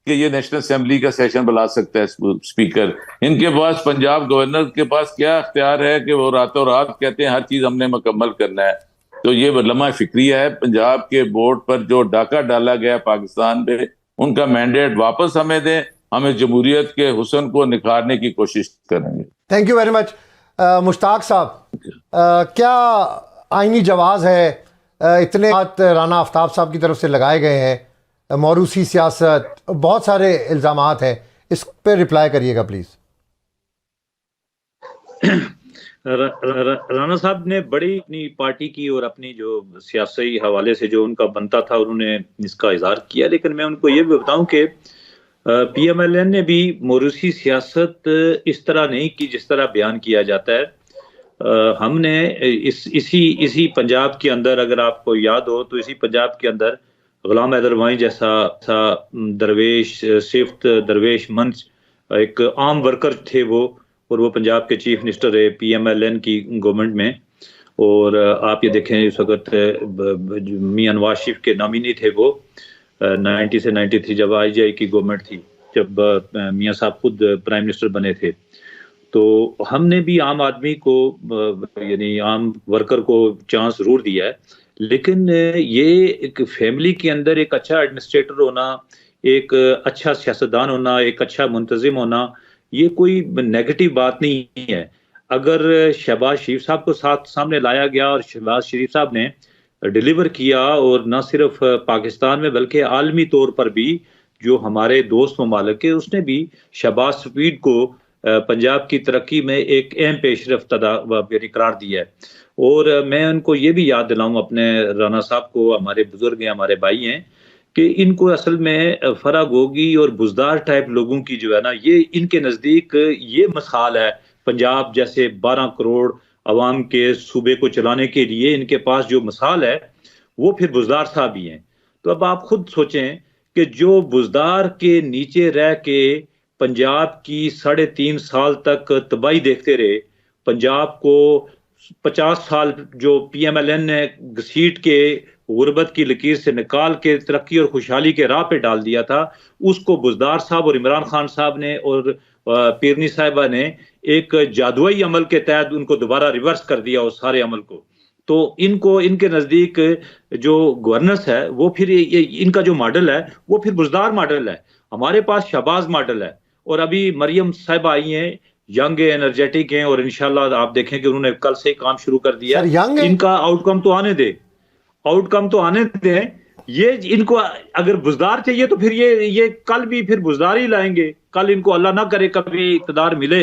Speaker 3: कि ये नेशनल असेंबली का सेशन बुला सकता है स्पीकर। इनके पास पंजाब गवर्नर के पास क्या अख्तियार है कि वो रातों रात कहते हैं हर चीज हमने मुकम्मल करना है। तो ये लम्हा फिक्रिया है। पंजाब के बोर्ड पर जो डाका डाला गया पाकिस्तान पे, उनका मैंडेट वापस हमें दें, हमें जमहूरियत के हुस्न को निखारने की कोशिश करेंगे।
Speaker 1: Thank you very much. Mushtaq साहब, क्या आईनी जवाज़ है इतने बात राना आफ्ताब साहब की तरफ से लगाए गए हैं, मौरूसी सियासत, बहुत सारे इल्ज़ामात हैं, इस पे रिप्लाई करिएगा प्लीज़।
Speaker 4: राना साहब ने बड़ी अपनी पार्टी की और अपनी जो सियासी हवाले से जो उनका बनता था उन्होंने इसका इजहार किया, लेकिन मैं उनको ये भी बताऊं कि PMLN ने भी मौरूसी सियासत इस तरह नहीं की जिस तरह बयान किया जाता है। हमने इसी पंजाब के अंदर, अगर आपको याद हो तो इसी पंजाब के अंदर गुलाम हैदर वाई जैसा दरवेश, सिफ्त दरवेश मंच, एक आम वर्कर थे वो, और वो पंजाब के चीफ मिनिस्टर रहे PMLN की गवर्नमेंट में। और आप ये देखें इस वक्त मियां नवाज शरीफ के नॉमिनी थे वो 90 से 93 जब IGI की गवर्नमेंट थी, जब मियां साहब खुद प्राइम मिनिस्टर बने थे। तो हमने भी आम आदमी को यानी आम वर्कर को चांस जरूर दिया है, लेकिन ये एक फैमिली के अंदर एक अच्छा एडमिनिस्ट्रेटर होना, एक अच्छा सियासतदान होना, एक अच्छा मुंतजिम होना, ये कोई नेगेटिव बात नहीं है। अगर शहबाज शरीफ साहब को सामने लाया गया और शहबाज शरीफ साहब ने डिलीवर किया, और न सिर्फ पाकिस्तान में बल्कि आलमी तौर पर भी जो हमारे दोस्त ममालिक है, उसने भी शहबाज शरीफ को पंजाब की तरक्की में एक अहम पेशरफ्त करार दिया है। और मैं उनको ये भी याद दिलाऊं, अपने राना साहब को, हमारे बुजुर्ग हैं, हमारे भाई हैं, कि इनको असल में फराग होगी और बुजदार टाइप लोगों की जो है ना, ये इनके नज़दीक ये मिसाल है पंजाब जैसे 12 करोड़ अवाम के सूबे को चलाने के लिए इनके पास जो मिसाल है वो फिर बुजदार साहब ही हैं। तो अब आप खुद सोचें कि जो बुजदार के नीचे रह के पंजाब की 3.5 साल तक तबाही देखते रहे, पंजाब को 50 साल जो PMLN ने घसीट के गुर्बत की लकीर से निकाल के तरक्की और खुशहाली के राह पे डाल दिया था, उसको बुजदार साहब और इमरान खान साहब ने और पीरनी साहिबा ने एक जादुई अमल के तहत उनको दोबारा रिवर्स कर दिया उस सारे अमल को। तो इनको, इनके नजदीक जो गवर्नेंस है वो फिर इनका जो मॉडल है वो फिर बुजदार मॉडल है। हमारे पास शहबाज मॉडल है, और अभी मरियम साहिबा आई हैं, यंग एनर्जेटिक हैं, और इंशाल्लाह आप देखें कि उन्होंने कल से ही काम शुरू कर दिया। इनका आउटकम तो आने दें। ये इनको अगर बुजदार चाहिए तो फिर ये कल भी फिर बुजदार ही लाएंगे। कल इनको अल्लाह ना करे कभी इक़्तिदार मिले,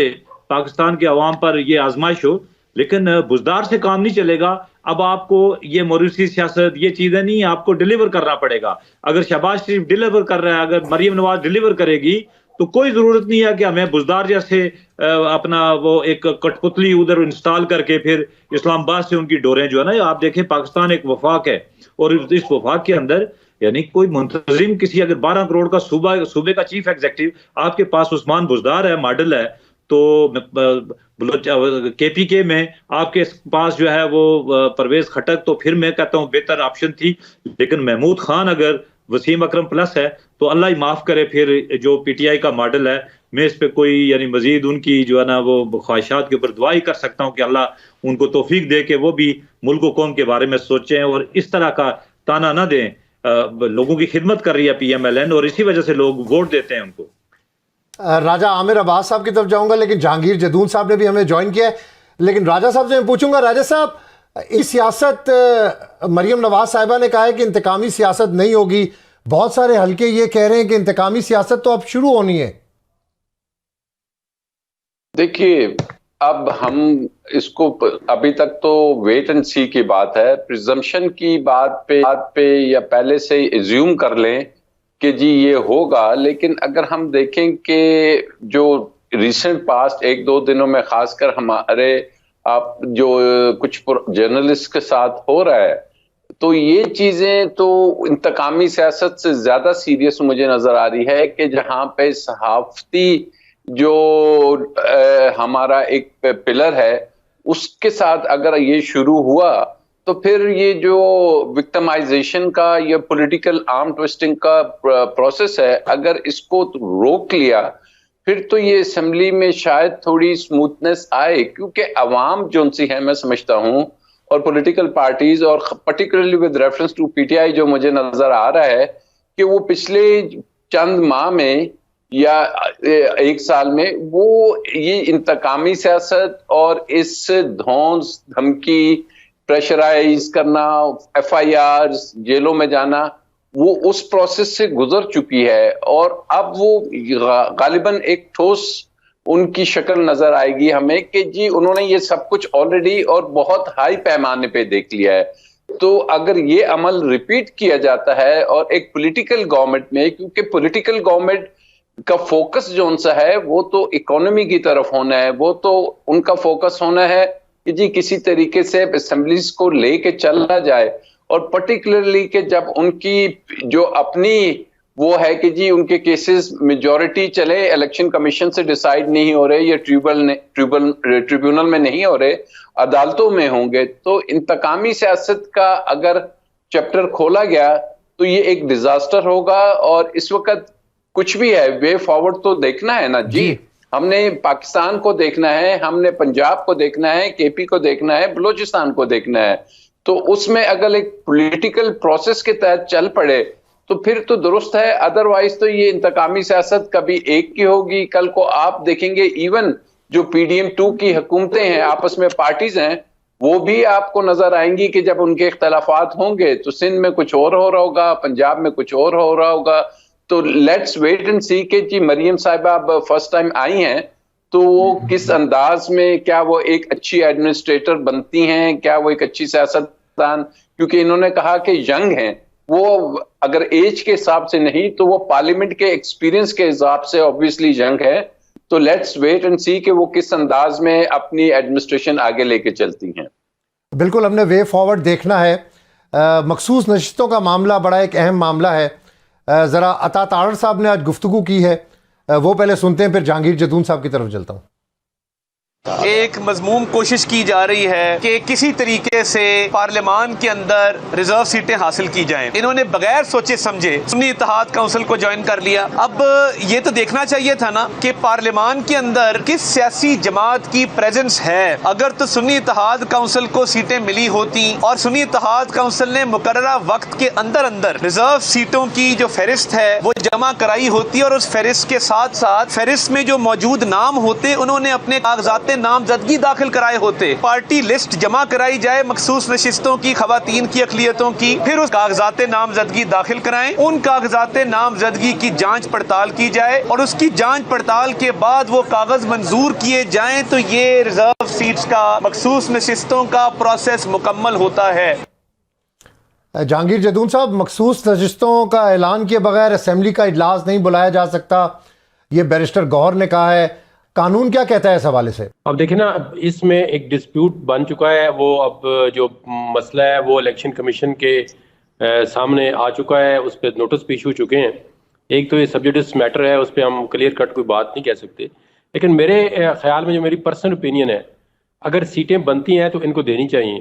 Speaker 4: पाकिस्तान के अवाम पर ये आजमाइश हो, लेकिन बुजदार से काम नहीं चलेगा। अब आपको ये मौरूसी सियासत, ये चीजें नहीं, आपको डिलीवर करना पड़ेगा। अगर शहबाज शरीफ डिलीवर कर रहा है, अगर मरियम नवाज डिलीवर करेगी, तो कोई जरूरत नहीं है कि हमें बुजदार जैसे अपना वो एक कठपुतली उधर इंस्टॉल करके फिर इस्लामाबाद से उनकी डोरें जो है ना, आप देखें पाकिस्तान एक वफाक है, और इस वफाक के अंदर यानी कोई मुंतजिम किसी, अगर 12 करोड़ का सूबे का चीफ एग्जीक्यूटिव आपके पास उस्मान बुजदार है, मॉडल है, तो KPK में आपके पास जो है वो परवेज खटक, तो फिर मैं कहता हूँ बेहतर ऑप्शन थी। लेकिन महमूद खान अगर वसीम अकरम प्लस है तो अल्लाह ही माफ करे फिर जो PTI का मॉडल है। मैं इस पे कोई यानी मजीद उनकी जो है ना वो ख्वाहिशात के ऊपर दुआ ही कर सकता हूँ कि अल्लाह उनको तौफीक दे के वो भी मुल्क व कौम के बारे में सोचें, और इस तरह का ताना ना दें। लोगों की खिदमत कर रही है PMLN, और इसी वजह से लोग वोट देते हैं उनको।
Speaker 1: राजा आमिर अब्बास साहब की तरफ जाऊंगा, लेकिन जहांगीर जदून साहब ने भी हमें ज्वाइन किया है। लेकिन राजा साहब से मैं पूछूंगा, राजा साहब, इस सियासत, मरियम नवाज साहिबा ने कहा है कि इंतकामी सियासत नहीं होगी, बहुत सारे हल्के ये कह रहे हैं कि इंतकामी सियासत तो अब शुरू होनी है।
Speaker 5: देखिए, अब हम इसको, अभी तक तो वेट एंड सी की बात है, प्रिजम्पशन की बात पे या पहले से एज्यूम कर लें कि जी ये होगा। लेकिन अगर हम देखें कि जो रिसेंट पास्ट 1-2 दिनों में खासकर हमारे आप जो कुछ जर्नलिस्ट के साथ हो रहा है, तो ये चीजें तो इंतकामी सियासत से ज्यादा सीरियस मुझे नजर आ रही है कि जहां पे सहाफती जो हमारा एक पिलर है उसके साथ अगर ये शुरू हुआ, तो फिर ये जो विक्टिमाइजेशन का या पॉलिटिकल आर्म ट्विस्टिंग का प्रोसेस है, अगर इसको रोक लिया फिर तो ये असेंबली में शायद थोड़ी स्मूथनेस आए, क्योंकि अवाम जो सी है मैं समझता हूं, और पॉलिटिकल पार्टीज, और particularly with reference to PTI जो मुझे नजर आ रहा है कि वो पिछले चंद माह में या एक साल में वो ये इंतकामी सियासत और इस धौंस धमकी, प्रेशराइज करना, FIR, जेलों में जाना, वो उस प्रोसेस से गुजर चुकी है और अब वो गालिबन एक ठोस उनकी शक्ल नजर आएगी हमें कि जी उन्होंने ये सब कुछ ऑलरेडी और बहुत हाई पैमाने पे देख लिया है। तो अगर ये अमल रिपीट किया जाता है और एक पॉलिटिकल गवर्नमेंट में, क्योंकि पॉलिटिकल गवर्नमेंट का फोकस जो उनसा है वो तो इकोनॉमी की तरफ होना है, वो तो उनका फोकस होना है कि जी किसी तरीके से असेंबलीज को लेके चला जाए, और पर्टिकुलरली कि जब उनकी जो अपनी वो है कि जी उनके केसेस मेजॉरिटी चले, इलेक्शन कमीशन से डिसाइड नहीं हो रहे, या ट्रिब्यूनल में नहीं हो रहे, अदालतों में होंगे, तो इंतकामी सियासत का अगर चैप्टर खोला गया तो ये एक डिजास्टर होगा। और इस वक्त कुछ भी है, वे फॉरवर्ड तो देखना है ना जी। हमने पाकिस्तान को देखना है, हमने पंजाब को देखना है, KP को देखना है, बलूचिस्तान को देखना है। तो उसमें अगर एक पॉलिटिकल प्रोसेस के तहत चल पड़े तो फिर तो दुरुस्त है, अदरवाइज तो ये इंतकामी सियासत कभी एक की होगी। कल को आप देखेंगे इवन जो PDM2 की हुकूमतें हैं, आपस में पार्टीज हैं, वो भी आपको नजर आएंगी कि जब उनके इख्तलाफात होंगे तो सिंध में कुछ और हो रहा होगा, पंजाब में कुछ और हो रहा होगा। तो लेट्स वेट एंड सी कि जी मरियम साहिबा अब फर्स्ट टाइम आई हैं तो वो किस अंदाज में, क्या वो एक अच्छी एडमिनिस्ट्रेटर बनती हैं, क्या वो एक अच्छी सियासतदान, क्योंकि इन्होंने कहा कि यंग हैं वो, अगर एज के हिसाब से नहीं तो वो पार्लियामेंट के एक्सपीरियंस के हिसाब से ऑब्वियसली यंग है। तो लेट्स वेट एंड सी कि वो किस अंदाज में अपनी एडमिनिस्ट्रेशन आगे लेके चलती हैं।
Speaker 1: बिल्कुल, हमने वे फॉरवर्ड देखना है। मखसूस नशिस्तों का मामला बड़ा एक अहम मामला है। ज़रा अता तारड़ साहब ने आज गुफ्तगू की है, वो पहले सुनते हैं, फिर जहांगीर जदून साहब की तरफ चलता हूँ।
Speaker 6: एक मजमूम कोशिश की जा रही है कि किसी तरीके से पार्लियामान के अंदर रिजर्व सीटें हासिल की जाएं। इन्होंने बगैर सोचे समझे सुन्नी इत्तेहाद काउंसिल को ज्वाइन कर लिया। अब ये तो देखना चाहिए था ना कि पार्लियामान के अंदर किस सियासी जमात की प्रेजेंस है। अगर तो सुन्नी इत्तेहाद काउंसिल को सीटें मिली होती और सुन्नी इत्तेहाद काउंसिल ने मुकर्ररा वक्त के अंदर अंदर रिजर्व सीटों की जो फहरिस्त है वो जमा कराई होती और उस फहरिस्त के साथ साथ फहरिस्त में जो मौजूद नाम होते उन्होंने अपने कागजात नामजदगी दाखिल कराए होते। पार्टी लिस्ट जमा कराई जाए मखसूस नशिस्तों की, खवातीन की अकलियतों की, फिर उस कागजात नामजदगी दाखिल कराएं, उन कागजात नामजदगी की जांच पड़ताल की जाए और उसकी जांच पड़ताल के बाद वो कागज मंजूर किए जाएं तो ये रिजर्व सीट्स का, मखसूस नशिस्तों का प्रोसेस मुकम्मल होता है।
Speaker 1: जहांगीर जदून साहब, मखसूस नशिस्तों का ऐलान किए बगैर असेंबली का इजलास नहीं बुलाया जा सकता, ये बैरिस्टर गौहर ने कहा है। कानून क्या कहता है इस हवाले से?
Speaker 7: अब देखिए ना, इसमें एक डिस्प्यूट बन चुका है। वो अब जो मसला है वो इलेक्शन कमीशन के सामने आ चुका है, उस पर नोटिस भी इशू चुके हैं। एक तो ये सब्जुडिस मैटर है, उस पर हम क्लियर कट कोई बात नहीं कह सकते, लेकिन मेरे ख्याल में जो मेरी पर्सनल ओपिनियन है, अगर सीटें बनती हैं तो इनको देनी चाहिए,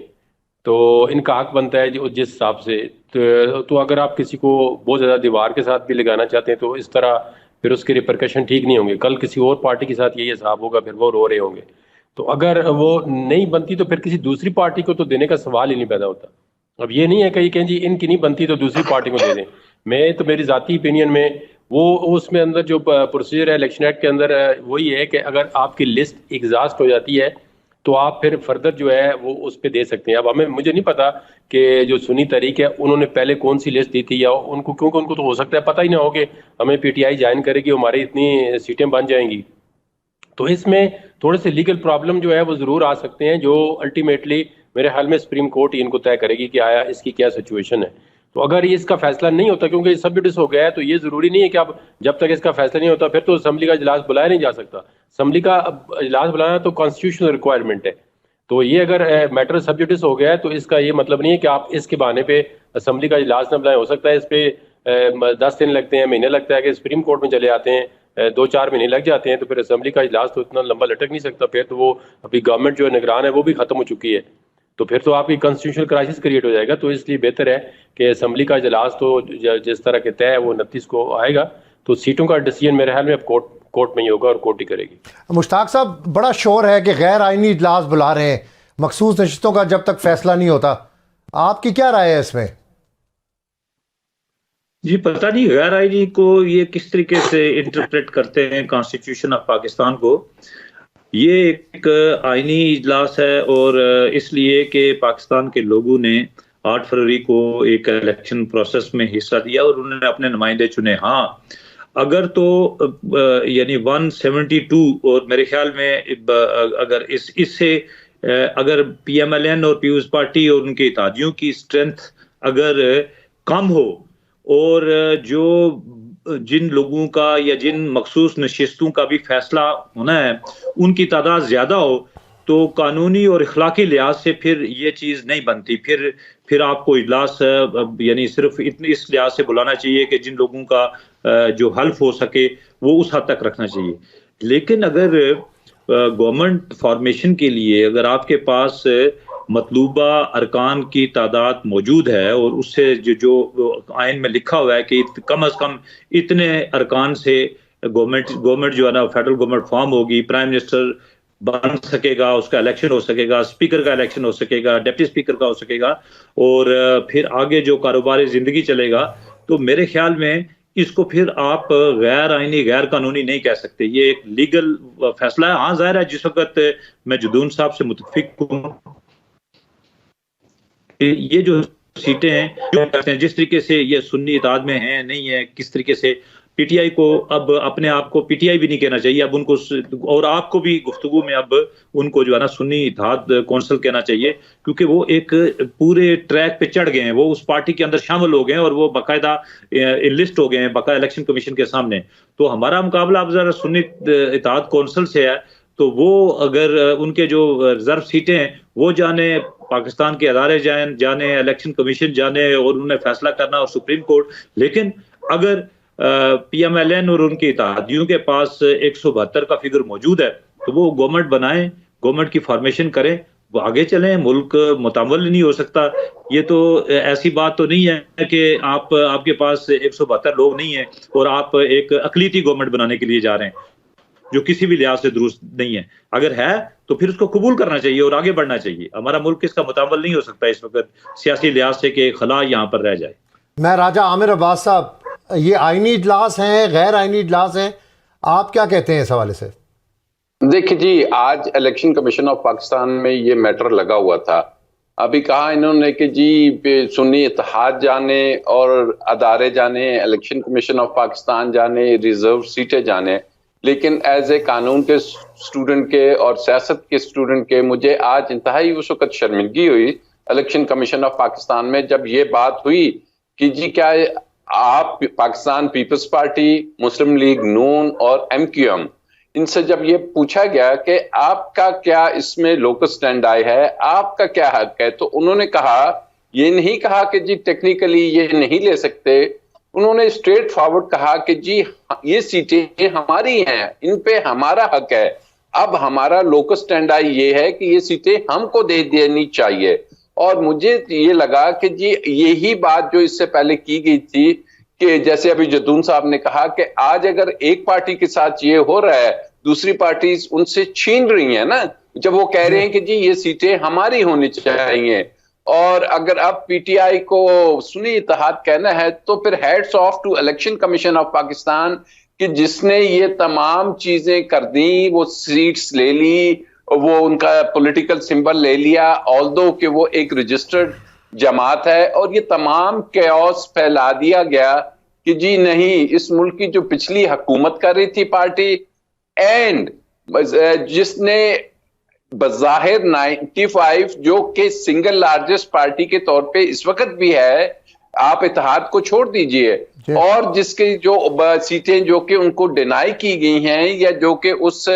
Speaker 7: तो इनका हक बनता है जिस हिसाब से। तो अगर आप किसी को बहुत ज़्यादा दीवार के साथ भी लगाना चाहते हैं तो इस तरह फिर उसके रिपरकशन ठीक नहीं होंगे। कल किसी और पार्टी के साथ यही हिसाब होगा, फिर वो रो रहे होंगे। तो अगर वो नहीं बनती तो फिर किसी दूसरी पार्टी को तो देने का सवाल ही नहीं पैदा होता। अब ये नहीं है कि कहें जी इनकी नहीं बनती तो दूसरी पार्टी को दे दें। मैं तो मेरी ज़ाती ओपिनियन में वो उसमें अंदर जो प्रोसीजर है इलेक्शन एक्ट के अंदर वही है कि अगर आपकी लिस्ट एग्जॉस्ट हो जाती है तो आप फिर फर्दर जो है वो उस पर दे सकते हैं। अब मुझे नहीं पता कि जो सुन्नी तहरीक है उन्होंने पहले कौन सी लिस्ट दी थी, या उनको, क्योंकि उनको तो हो सकता है पता ही ना हो कि हमें PTI ज्वाइन करेगी, हमारी इतनी सीटें बन जाएंगी। तो इसमें थोड़े से लीगल प्रॉब्लम जो है वो ज़रूर आ सकते हैं, जो अल्टीमेटली मेरे ख्याल में सुप्रीम कोर्ट ही इनको तय करेगी कि आया इसकी क्या सिचुएशन है। तो अगर ये इसका फैसला नहीं होता, क्योंकि सब्जुडिस हो गया है, तो ये ज़रूरी नहीं है कि अब जब तक इसका फैसला नहीं होता फिर तो असेंबली का इजलास बुलाया नहीं जा सकता। असेंबली का इजलास बुलाना तो कॉन्स्टिट्यूशनल रिक्वायरमेंट है। तो ये अगर मैटर सब्जुडिस हो गया है तो इसका ये मतलब नहीं है कि आप इसके बहाने पे असेंबली का इजलास न बुलाएं। हो सकता है इस पर 10 दिन लगते हैं, महीने लगता है कि सुप्रीम कोर्ट में चले आते हैं, 2-4 महीने लग जाते हैं, तो फिर असेंबली का इजलास तो इतना लंबा लटक नहीं सकता। फिर तो वो अभी गवर्नमेंट जो निगरान है वो भी खत्म हो चुकी है, तो फिर तो आपकी कॉन्स्टिट्यूशनल क्राइसिस क्रिएट हो जाएगा। तो इसलिए बेहतर है कि असेंबली का इजलास तो जिस तरह के तय है वो 29 को आएगा, तो सीटों का डिसीजन मेरे ख्याल में अब कोर्ट में ही होगा और कोर्ट ही करेगी।
Speaker 1: मुश्ताक साहब, बड़ा शोर है कि गैर आइनी इजलास बुला रहे हैं मखसूस नशिस्तों का जब तक फैसला नहीं होता, आपकी क्या राय है इसमें?
Speaker 4: जी पता नहीं गैर आईनी को ये किस तरीके से इंटरप्रेट करते हैं कॉन्स्टिट्यूशन ऑफ पाकिस्तान को। ये एक आईनी इजलास है और इसलिए कि पाकिस्तान के लोगों ने 8 फरवरी को एक इलेक्शन प्रोसेस में हिस्सा लिया और उन्होंने अपने नुमाइंदे चुने। हाँ, अगर तो यानी 172 और मेरे ख्याल में अगर इससे अगर पीएमएलएन और पीपल्स पार्टी और उनके इत्तेहादियों की स्ट्रेंथ अगर कम हो और जो जिन लोगों का या जिन मखसूस नशिस्तों का भी फैसला होना है उनकी तादाद ज्यादा हो तो कानूनी और इखलाकी लिहाज से फिर ये चीज नहीं बनती। फिर आपको इजलास यानी सिर्फ इस लिहाज से बुलाना चाहिए कि जिन लोगों का जो हल्फ हो सके वो उस हद तक रखना चाहिए। लेकिन अगर गवर्नमेंट फॉर्मेशन के लिए अगर आपके पास मतलूबा अरकान की तादाद मौजूद है और उससे जो आइन में लिखा हुआ है कि कम अज कम इतने अरकान से गवर्नमेंट जो है ना फेडरल गवर्नमेंट फॉर्म होगी, प्राइम मिनिस्टर बन सकेगा, उसका इलेक्शन हो सकेगा, स्पीकर का इलेक्शन हो सकेगा, डिप्टी स्पीकर का हो सकेगा और फिर आगे जो कारोबारी जिंदगी चलेगा, तो मेरे ख्याल में इसको फिर आप गैर आईनी गैर कानूनी नहीं कह सकते। ये एक लीगल फैसला है। हाँ जाहिर है जिस वक्त मैं जदून साहब से मुतफिक हूँ, ये जो सीटें हैं जो करते हैं जिस तरीके से ये सुन्नी इत्तेहाद में हैं नहीं है, किस तरीके से पीटीआई को अब अपने आप को पीटीआई भी नहीं कहना चाहिए, अब उनको और आपको भी गुफ्तगू में अब उनको जो है ना सुन्नी इत्तेहाद कौंसिल कहना चाहिए क्योंकि वो एक पूरे ट्रैक पे चढ़ गए हैं, वो उस पार्टी के अंदर शामिल हो गए हैं और वो बाकायदा इनलिस्ट हो गए हैं बाकायदा इलेक्शन कमीशन के सामने। तो हमारा मुकाबला अब जरा सुन्नी इत्तेहाद कौंसिल से है तो वो अगर उनके जो रिजर्व सीटें हैं वो जाने पाकिस्तान के अदारे जाने इलेक्शन कमीशन जाने और उन्हें फैसला करना और सुप्रीम कोर्ट। लेकिन अगर पीएमएलएन और उनके इत्तेहादियों के पास 172 का फिगर मौजूद है तो वो गवर्नमेंट बनाएं, गवर्नमेंट की फॉर्मेशन करें, वो आगे चलें। मुल्क मुतमल नहीं हो सकता। ये तो ऐसी बात तो नहीं है कि आपके पास 172 लोग नहीं है और आप एक अकलीती गवर्नमेंट बनाने के लिए जा रहे हैं जो किसी भी लिहाज से दुरुस्त नहीं है। अगर है तो फिर उसको कबूल करना चाहिए और आगे बढ़ना चाहिए। हमारा मुल्क इसका मुतावल नहीं हो सकता इस वक्त सियासी लिहाज से कि खला यहाँ पर रह जाए।
Speaker 1: मैं राजा आमिर अब्बास साहब, ये आईनी इजलास हैं गैर आईनी इजलास हैं, आप क्या कहते हैं इस हवाले से?
Speaker 5: देखिए जी, आज इलेक्शन कमीशन ऑफ पाकिस्तान में ये मैटर लगा हुआ था। अभी कहा इन्होंने कि जी सुन्नी इत्तेहाद जाने और अदारे जाने, इलेक्शन कमीशन ऑफ पाकिस्तान जाने, रिजर्व सीटें जाने, लेकिन एज ए कानून के स्टूडेंट के और सियासत के स्टूडेंट के मुझे आज इंतहाई उस वक्त शर्मिंदगी हुई इलेक्शन कमीशन ऑफ पाकिस्तान में जब ये बात हुई कि जी क्या आप पाकिस्तान पीपल्स पार्टी, मुस्लिम लीग नून और एमक्यूएम, इनसे जब ये पूछा गया कि आपका क्या इसमें लोकस स्टैंड आई है, आपका क्या हक है, तो उन्होंने कहा, ये नहीं कहा कि जी टेक्निकली ये नहीं ले सकते, उन्होंने स्ट्रेट फॉरवर्ड कहा कि जी ये सीटें हमारी हैं, इन पे हमारा हक है। अब हमारा लोकस स्टैंड आई ये है कि ये सीटें हमको दे देनी चाहिए। और मुझे ये लगा कि जी यही बात जो इससे पहले की गई थी कि जैसे अभी जदून साहब ने कहा कि आज अगर एक पार्टी के साथ ये हो रहा है, दूसरी पार्टी उनसे छीन रही है ना, जब वो कह रहे हैं कि जी ये सीटें हमारी होनी चाहिए। और अगर अब पीटीआई को सुन्नी इत्तेहाद कहना है तो फिर hats off to election commission of Pakistan कि जिसने ये तमाम चीजें कर दी, वो सीट्स ले ली, वो उनका पॉलिटिकल सिंबल ले लिया, ऑल्दो कि वो एक रजिस्टर्ड जमात है, और ये तमाम कैओस फैला दिया गया कि जी नहीं, इस मुल्क की जो पिछली हुकूमत कर रही थी पार्टी एंड जिसने बज़ाहिर 95 जो कि सिंगल लार्जेस्ट पार्टी के तौर पे इस वक्त भी है, आप इत्तेहाद को छोड़ दीजिए, और जिसके जो सीटें जो कि उनको डिनाई की गई हैं या जो कि उस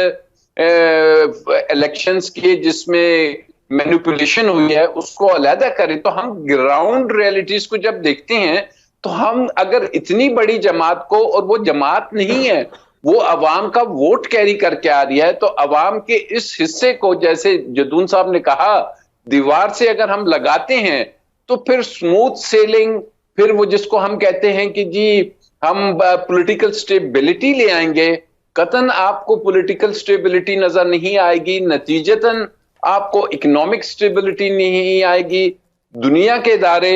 Speaker 5: इलेक्शंस के जिसमें मैनिपुलेशन हुई है उसको अलहदा करें। तो हम ग्राउंड रियलिटीज को जब देखते हैं तो हम अगर इतनी बड़ी जमात को, और वो जमात नहीं है, वो अवाम का वोट कैरी करके आ रही है, तो अवाम के इस हिस्से को, जैसे जदून साहब ने कहा, दीवार से अगर हम लगाते हैं तो फिर स्मूथ सेलिंग, फिर वो जिसको हम कहते हैं कि जी हम पॉलिटिकल स्टेबिलिटी ले आएंगे, कतन आपको पॉलिटिकल स्टेबिलिटी नजर नहीं आएगी, नतीजतन आपको इकोनॉमिक स्टेबिलिटी नहीं आएगी। दुनिया के इदारे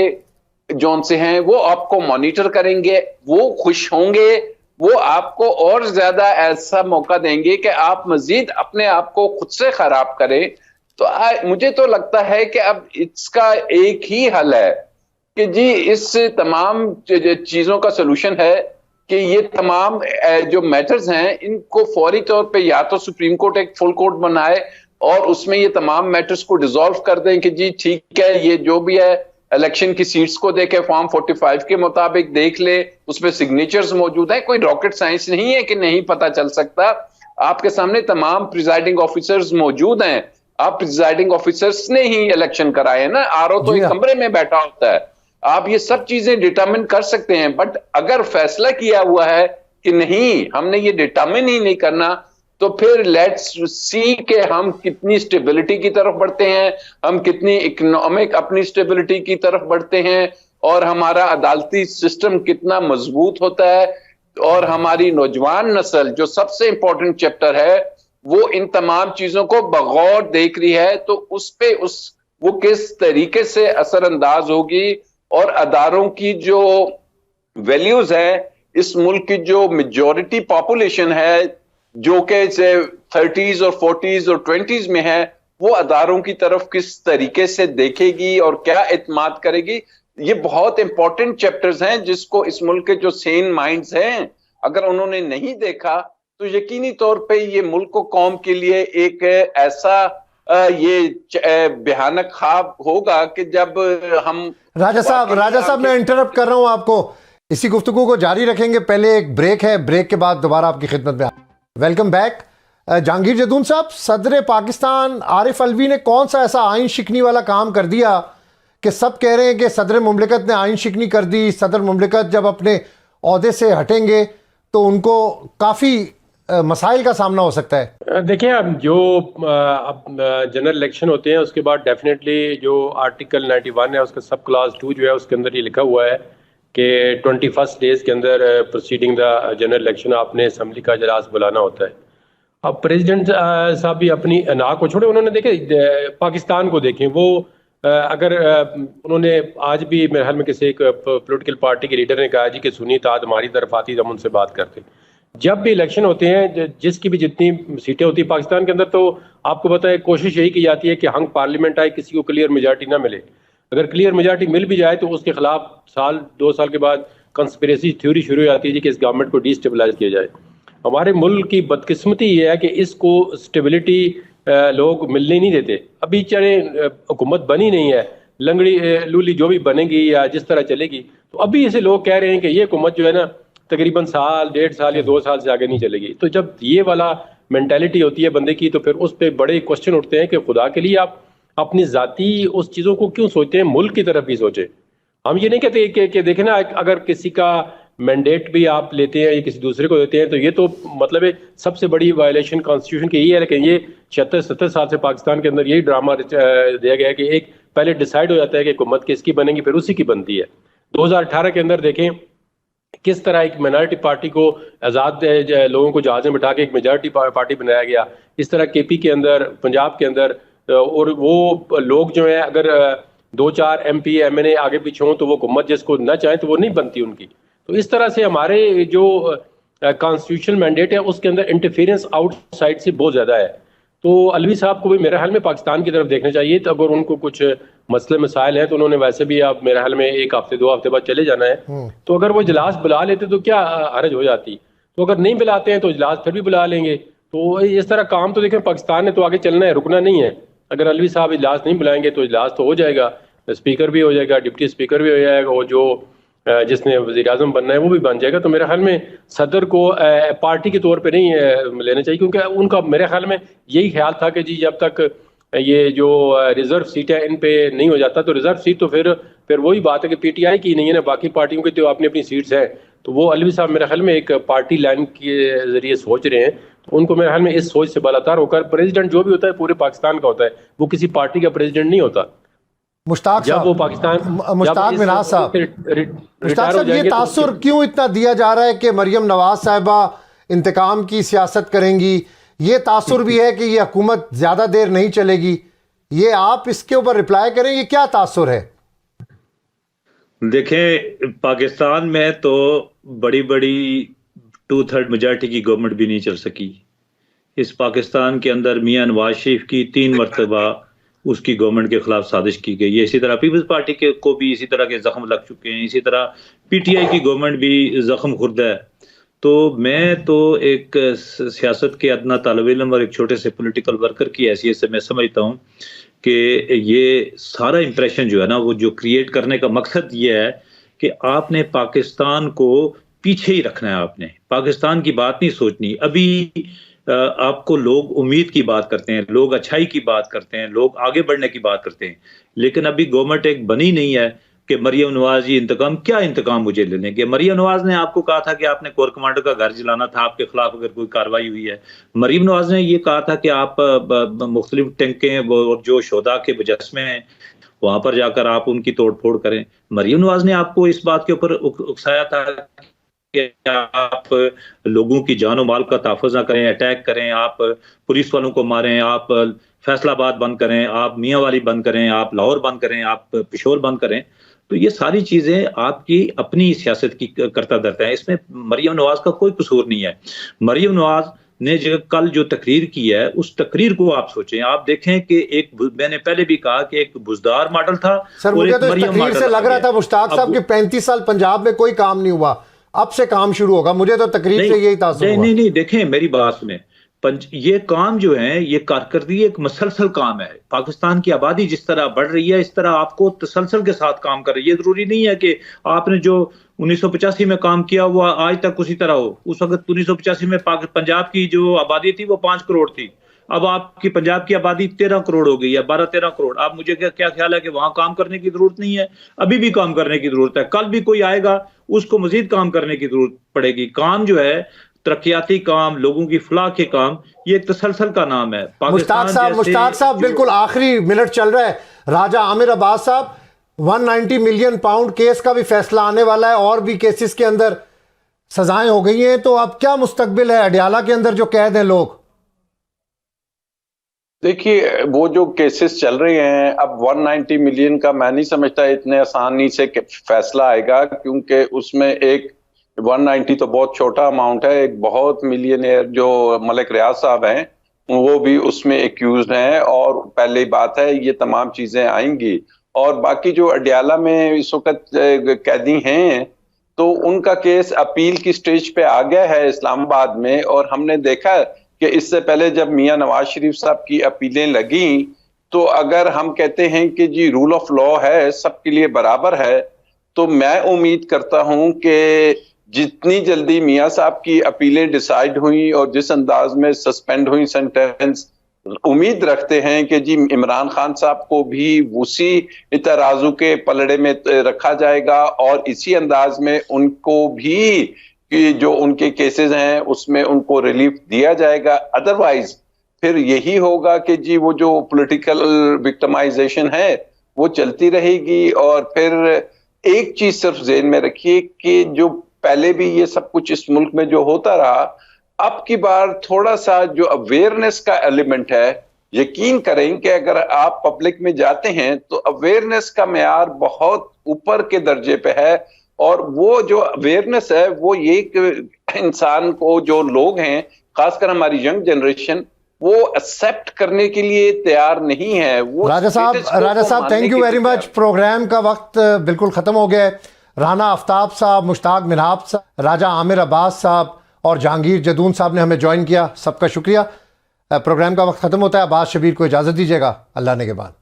Speaker 5: जोन से हैं वो आपको मॉनिटर करेंगे, वो खुश होंगे, वो आपको और ज्यादा ऐसा मौका देंगे कि आप मजीद अपने आप को खुद से खराब करें। तो मुझे तो लगता है कि अब इसका एक ही हल है कि जी इस तमाम चीजों का सोल्यूशन है कि ये तमाम जो मैटर्स हैं इनको फौरी तौर पे या तो सुप्रीम कोर्ट एक फुल कोर्ट बनाए और उसमें ये तमाम मैटर्स को डिसॉल्व कर दें कि जी ठीक है, ये जो भी है इलेक्शन की सीट्स को देखे फॉर्म 45 के मुताबिक देख ले, उसमें सिग्नेचर्स मौजूद हैं, कोई रॉकेट साइंस नहीं है कि नहीं पता चल सकता। आपके सामने तमाम प्रिजाइडिंग ऑफिसर्स मौजूद हैं, आप प्रिजाइडिंग ऑफिसर्स ने ही इलेक्शन कराए ना, आरओ तो एक कमरे में बैठा होता है। आप ये सब चीजें डिटरमिन कर सकते हैं, बट अगर फैसला किया हुआ है कि नहीं हमने ये डिटरमिन ही नहीं करना, तो फिर लेट्स सी के हम कितनी स्टेबिलिटी की तरफ बढ़ते हैं, हम कितनी इकोनॉमिक अपनी स्टेबिलिटी की तरफ बढ़ते हैं, और हमारा अदालती सिस्टम कितना मजबूत होता है, और हमारी नौजवान नस्ल जो सबसे इंपॉर्टेंट चैप्टर है वो इन तमाम चीजों को बगौर देख रही है, तो उस पे वो किस तरीके से असरअंदाज होगी, और अदारों की जो वैल्यूज है, इस मुल्क की जो मेजॉरिटी पॉपुलेशन है जो कि 30s और 40s और 20s में है, वो अदारों की तरफ किस तरीके से देखेगी और क्या इत्माद करेगी। ये बहुत इंपॉर्टेंट चैप्टर्स हैं जिसको इस मुल्क के जो सेन माइंड्स हैं अगर उन्होंने नहीं देखा तो यकीनी तौर पे ये मुल्क को कौम के लिए एक ऐसा ये भयानक ख्वाब होगा कि जब हम
Speaker 1: राजा साहब मैं इंटरप्ट कर रहा हूं आपको, इसी गुफ्तगू को जारी रखेंगे, पहले एक ब्रेक है, ब्रेक के बाद दोबारा आपकी खिदमत में। Welcome back. जहांगीर जदून साहब, सदर पाकिस्तान आरिफ अलवी ने कौन सा ऐसा आइन शिकनी वाला काम कर दिया कि सब कह रहे हैं कि सदर मुमलिकत ने आइन शिकनी कर दी, सदर मुमलिकत जब अपने ओहदे से हटेंगे तो उनको काफ़ी मसाइल का सामना हो सकता है।
Speaker 7: देखिए, अब जो अब जनरल इलेक्शन होते हैं उसके बाद डेफिनेटली जो आर्टिकल 91 है उसका सब क्लास 2 जो है उसके अंदर ये लिखा हुआ है कि 21 डेज के अंदर प्रोसीडिंग द जनरल इलेक्शन आपने असम्बली का इजलास बुलाना होता है। अब प्रेसिडेंट साहब भी अपनी अना को छोड़े, उन्होंने देखे पाकिस्तान को देखें, वो अगर उन्होंने आज भी मेरे ख्याल में किसी एक पॉलिटिकल पार्टी के लीडर ने कहा जी कि सुन्नी ताद हमारी तरफ आती तो हम उनसे बात करते। जब भी इलेक्शन होते हैं जिसकी भी जितनी सीटें होती हैं पाकिस्तान के अंदर, तो आपको पता है कोशिश यही की जाती है कि हंग पार्लियामेंट आए, किसी को क्लियर मेजॉरिटी ना मिले। अगर क्लियर मेजॉरिटी मिल भी जाए तो उसके खिलाफ साल 2 साल के बाद कंस्पिरेसी थ्योरी शुरू हो जाती है कि इस गवर्नमेंट को डिस्टेबलाइज किया जाए। हमारे मुल्क की बदकिस्मती ये है कि इसको स्टेबिलिटी लोग मिलने नहीं देते। अभी चाहे हुकूमत बनी नहीं है, लंगड़ी लूली जो भी बनेगी या जिस तरह चलेगी, तो अभी ऐसे लोग कह रहे हैं कि ये हुकूमत जो है ना तकरीबन साल 1.5 साल या 2 साल से आगे नहीं चलेगी। तो जब ये वाला मेंटालिटी होती है बंदे की, तो फिर उस पर बड़े क्वेश्चन उठते हैं कि खुदा के लिए आप अपनी ज़ाती उस चीज़ों को क्यों सोचते हैं, मुल्क की तरफ भी सोचे। हम ये नहीं कहते कि देखें ना, अगर किसी का मैंडेट भी आप लेते हैं या किसी दूसरे को देते हैं तो ये तो मतलब है सबसे बड़ी वायलेशन कॉन्स्टिट्यूशन की यही है। लेकिन ये 76-70 साल से पाकिस्तान के अंदर यही ड्रामा दिया गया है कि एक पहले डिसाइड हो जाता है कि हुकूमत किसकी बनेगी, फिर उसी की बनती है। 2018 के अंदर देखें किस तरह एक माइनॉरिटी पार्टी को आज़ाद लोगों को जहाज़ में बिठा के एक मेजॉरिटी पार्टी बनाया गया। इस तरह केपी के अंदर, पंजाब के अंदर, और वो लोग जो हैं अगर 2-4 MP MNA आगे पीछे हों तो वो हुकूमत जिसको ना चाहें तो वो नहीं बनती उनकी। तो इस तरह से हमारे जो कॉन्स्टिट्यूशनल मैंडेट है उसके अंदर इंटरफेरेंस आउटसाइड से बहुत ज़्यादा है। तो अलवी साहब को भी मेरे ख्याल में पाकिस्तान की तरफ देखना चाहिए। तो अगर उनको कुछ मसले मसाइल हैं तो उन्होंने वैसे भी आप मेरे ख्याल में 1 हफ्ते 2 हफ्ते बाद चले जाना है। तो अगर वो इजलास बुला लेते तो क्या हरज हो जाती। तो अगर नहीं बुलाते हैं तो इजलास फिर भी बुला लेंगे। तो इस तरह काम तो देखें पाकिस्तान ने तो आगे चलना है, रुकना नहीं है। अगर अलवी साहब इजलास नहीं बुलाएंगे तो इजलास तो हो जाएगा, स्पीकर भी हो जाएगा, डिप्टी स्पीकर भी हो जाएगा, और जो जिसने वज़ीर आज़म बनना है वो भी बन जाएगा। तो मेरे ख्याल में सदर को पार्टी के तौर पे नहीं लेना चाहिए, क्योंकि उनका मेरे ख्याल में यही ख्याल था कि जी जब तक ये जो रिजर्व सीट है इन पे नहीं हो जाता, तो रिजर्व सीट तो फिर वही बात है कि PTI की नहीं है ना, बाकी पार्टियों की तो अपनी अपनी सीट्स हैं। तो वो अलवी साहब मेरे ख्याल में एक पार्टी लाइन के जरिए सोच रहे हैं। तो उनको मेरे ख्याल में इस सोच से बालातार होकर, प्रेसिडेंट जो भी होता है पूरे पाकिस्तान का होता है, वो किसी पार्टी का प्रेसिडेंट नहीं होता।
Speaker 1: मुश्ताक साहब,
Speaker 7: वो पाकिस्तान
Speaker 1: मुश्ताक मिनाज साहब, मुश्ताक साहब, ये तासुर क्यों इतना दिया जा रहा है कि मरियम नवाज साहिबा इंतकाम की सियासत करेंगी? ये तासुर भी है कि ये हुकूमत ज़्यादा देर नहीं चलेगी। ये आप इसके ऊपर रिप्लाई करें, ये क्या तासुर है?
Speaker 4: देखें, पाकिस्तान में तो बड़ी बड़ी 2/3 मेजॉरिटी की गवर्नमेंट भी नहीं चल सकी। इस पाकिस्तान के अंदर मियां नवाज शरीफ की 3 मरतबा उसकी गवर्नमेंट के खिलाफ साजिश की गई है। इसी तरह पीपल्स पार्टी के को भी इसी तरह के जख्म लग चुके हैं। इसी तरह पीटीआई की गवर्नमेंट भी जख्म खुर्द है। तो मैं तो एक सियासत के अदना तालिब इल्म और एक छोटे से पॉलिटिकल वर्कर की हैसियत से मैं समझता हूँ कि ये सारा इंप्रेशन जो है ना, वो जो क्रिएट करने का मकसद ये है कि आपने पाकिस्तान को पीछे ही रखना है। आपने पाकिस्तान की बात नहीं सोचनी। अभी आपको लोग उम्मीद की बात करते हैं, लोग अच्छाई की बात करते हैं, लोग आगे बढ़ने की बात करते हैं, लेकिन अभी गवर्नमेंट एक बनी नहीं है कि मरियम नवाज ये इंतकाम मुझे ले लेंगे। मरियम नवाज ने आपको कहा था कि आपने कोर कमांडर का घर जलाना था आपके खिलाफ अगर कोई कार्रवाई हुई है। मरियम नवाज ने ये कहा था कि आप मुख्तलिफ टैंकें और जो शोधा के मुजस्मे हैं वहां पर जाकर आप उनकी तोड़ फोड़ करें। मरियम नवाज ने आपको इस बात के ऊपर उकसाया था कि आप लोगों की जान और माल का तहफ़्फ़ुज़ ना करें, अटैक करें, आप पुलिस वालों को मारें, आप फैसलाबाद बंद करें, आप मियांवाली बंद करें, आप लाहौर बंद करें, आप पेशोर बंद करें। तो ये सारी चीजें आपकी अपनी सियासत की करता धरता है। इसमें मरियम नवाज का कोई कसूर नहीं है। मरियम नवाज ने जो कल जो तकरीर की है, उस तकरीर को आप सोचें, आप देखें कि मैंने पहले भी कहा कि एक बुजदार मॉडल था।
Speaker 1: सर, मुझे तो इस तकरीर से लग रहा था मुश्ताक साहब कि 35 साल पंजाब में कोई काम नहीं हुआ, अब से काम शुरू होगा। मुझे तो तकरीर से यही तासुर हुआ।
Speaker 4: नहीं, देखें मेरी बात सुने। ये काम जो है, ये कारकर्दगी एक मसलसल काम है। पाकिस्तान की आबादी जिस तरह बढ़ रही है, इस तरह आपको तसलसल के साथ काम कर रही है। ये जरूरी नहीं है कि आपने जो 1985 में काम किया वो आज तक उसी तरह हो। उस वक्त 1985 में पंजाब की जो आबादी थी वो 5 करोड़ थी। अब आपकी पंजाब की आबादी 13 करोड़ हो गई है, 12-13 करोड़। अब मुझे क्या ख्याल है कि वहां काम करने की जरूरत नहीं है, अभी भी काम करने की जरूरत है। कल भी कोई आएगा, उसको मजीद काम करने की जरूरत पड़ेगी। काम जो है, तरक्याती काम, लोगों की फलाह के काम, ये एक तसलसल का नाम है।
Speaker 1: मुश्ताक साहब बिल्कुल आखिरी मिनट चल रहा है। राजा आमिर अब्बास साहब, 190 मिलियन पाउंड केस का भी फैसला आने वाला है और भी केसेस के अंदर सजाएं हो गई हैं, तो अब क्या मुस्तकबिल है अडियाला के अंदर जो कैद हैं लोग?
Speaker 5: देखिए, वो जो केसेस चल रहे हैं, अब 190 मिलियन का मैं नहीं समझता इतने आसानी से फैसला आएगा, क्योंकि उसमें एक 190 तो बहुत छोटा अमाउंट है। एक बहुत मिलियनियर जो मलिक रियाज साहब हैं वो भी उसमें एक्यूज्ड हैं, और पहली बात है ये तमाम चीजें आएंगी। और बाकी जो अडियाला में इस वक्त कैदी हैं तो उनका केस अपील की स्टेज पे आ गया है इस्लामाबाद में। और हमने देखा कि इससे पहले जब मियां नवाज शरीफ साहब की अपीलें लगी, तो अगर हम कहते हैं कि जी रूल ऑफ लॉ है, सबके लिए बराबर है, तो मैं उम्मीद करता हूं कि जितनी जल्दी मियां साहब की अपीलें डिसाइड हुई और जिस अंदाज में सस्पेंड हुई सेंटेंस, उम्मीद रखते हैं कि जी इमरान खान साहब को भी उसी तराजू के पलड़े में रखा जाएगा और इसी अंदाज में उनको भी कि जो उनके केसेस हैं उसमें उनको रिलीफ दिया जाएगा। अदरवाइज फिर यही होगा कि जी वो जो पॉलिटिकल विक्टिमाइजेशन है वो चलती रहेगी। और फिर एक चीज सिर्फ ज़हन में रखिए कि जो पहले भी ये सब कुछ इस मुल्क में जो होता रहा, अब की बार थोड़ा सा जो अवेयरनेस का एलिमेंट है, यकीन करें कि अगर आप पब्लिक में जाते हैं तो अवेयरनेस का मेयार बहुत ऊपर के दर्जे पे है। और वो जो अवेयरनेस है वो ये इंसान को, जो लोग हैं खासकर हमारी यंग जनरेशन, वो एक्सेप्ट करने के लिए तैयार नहीं है। वो
Speaker 1: राजा साहब thank you very much. Program का वक्त बिल्कुल खत्म हो गया है। राना आफ्ताब साहब, मुश्ताक मिन्हाज साहब, राजा आमिर अब्बास साहब और जहांगीर जदून साहब ने हमें ज्वाइन किया, सबका शुक्रिया। प्रोग्राम का वक्त खत्म होता है। अब्बास शबीर को इजाज़त दीजिएगा। अल्लाह ने के बाद।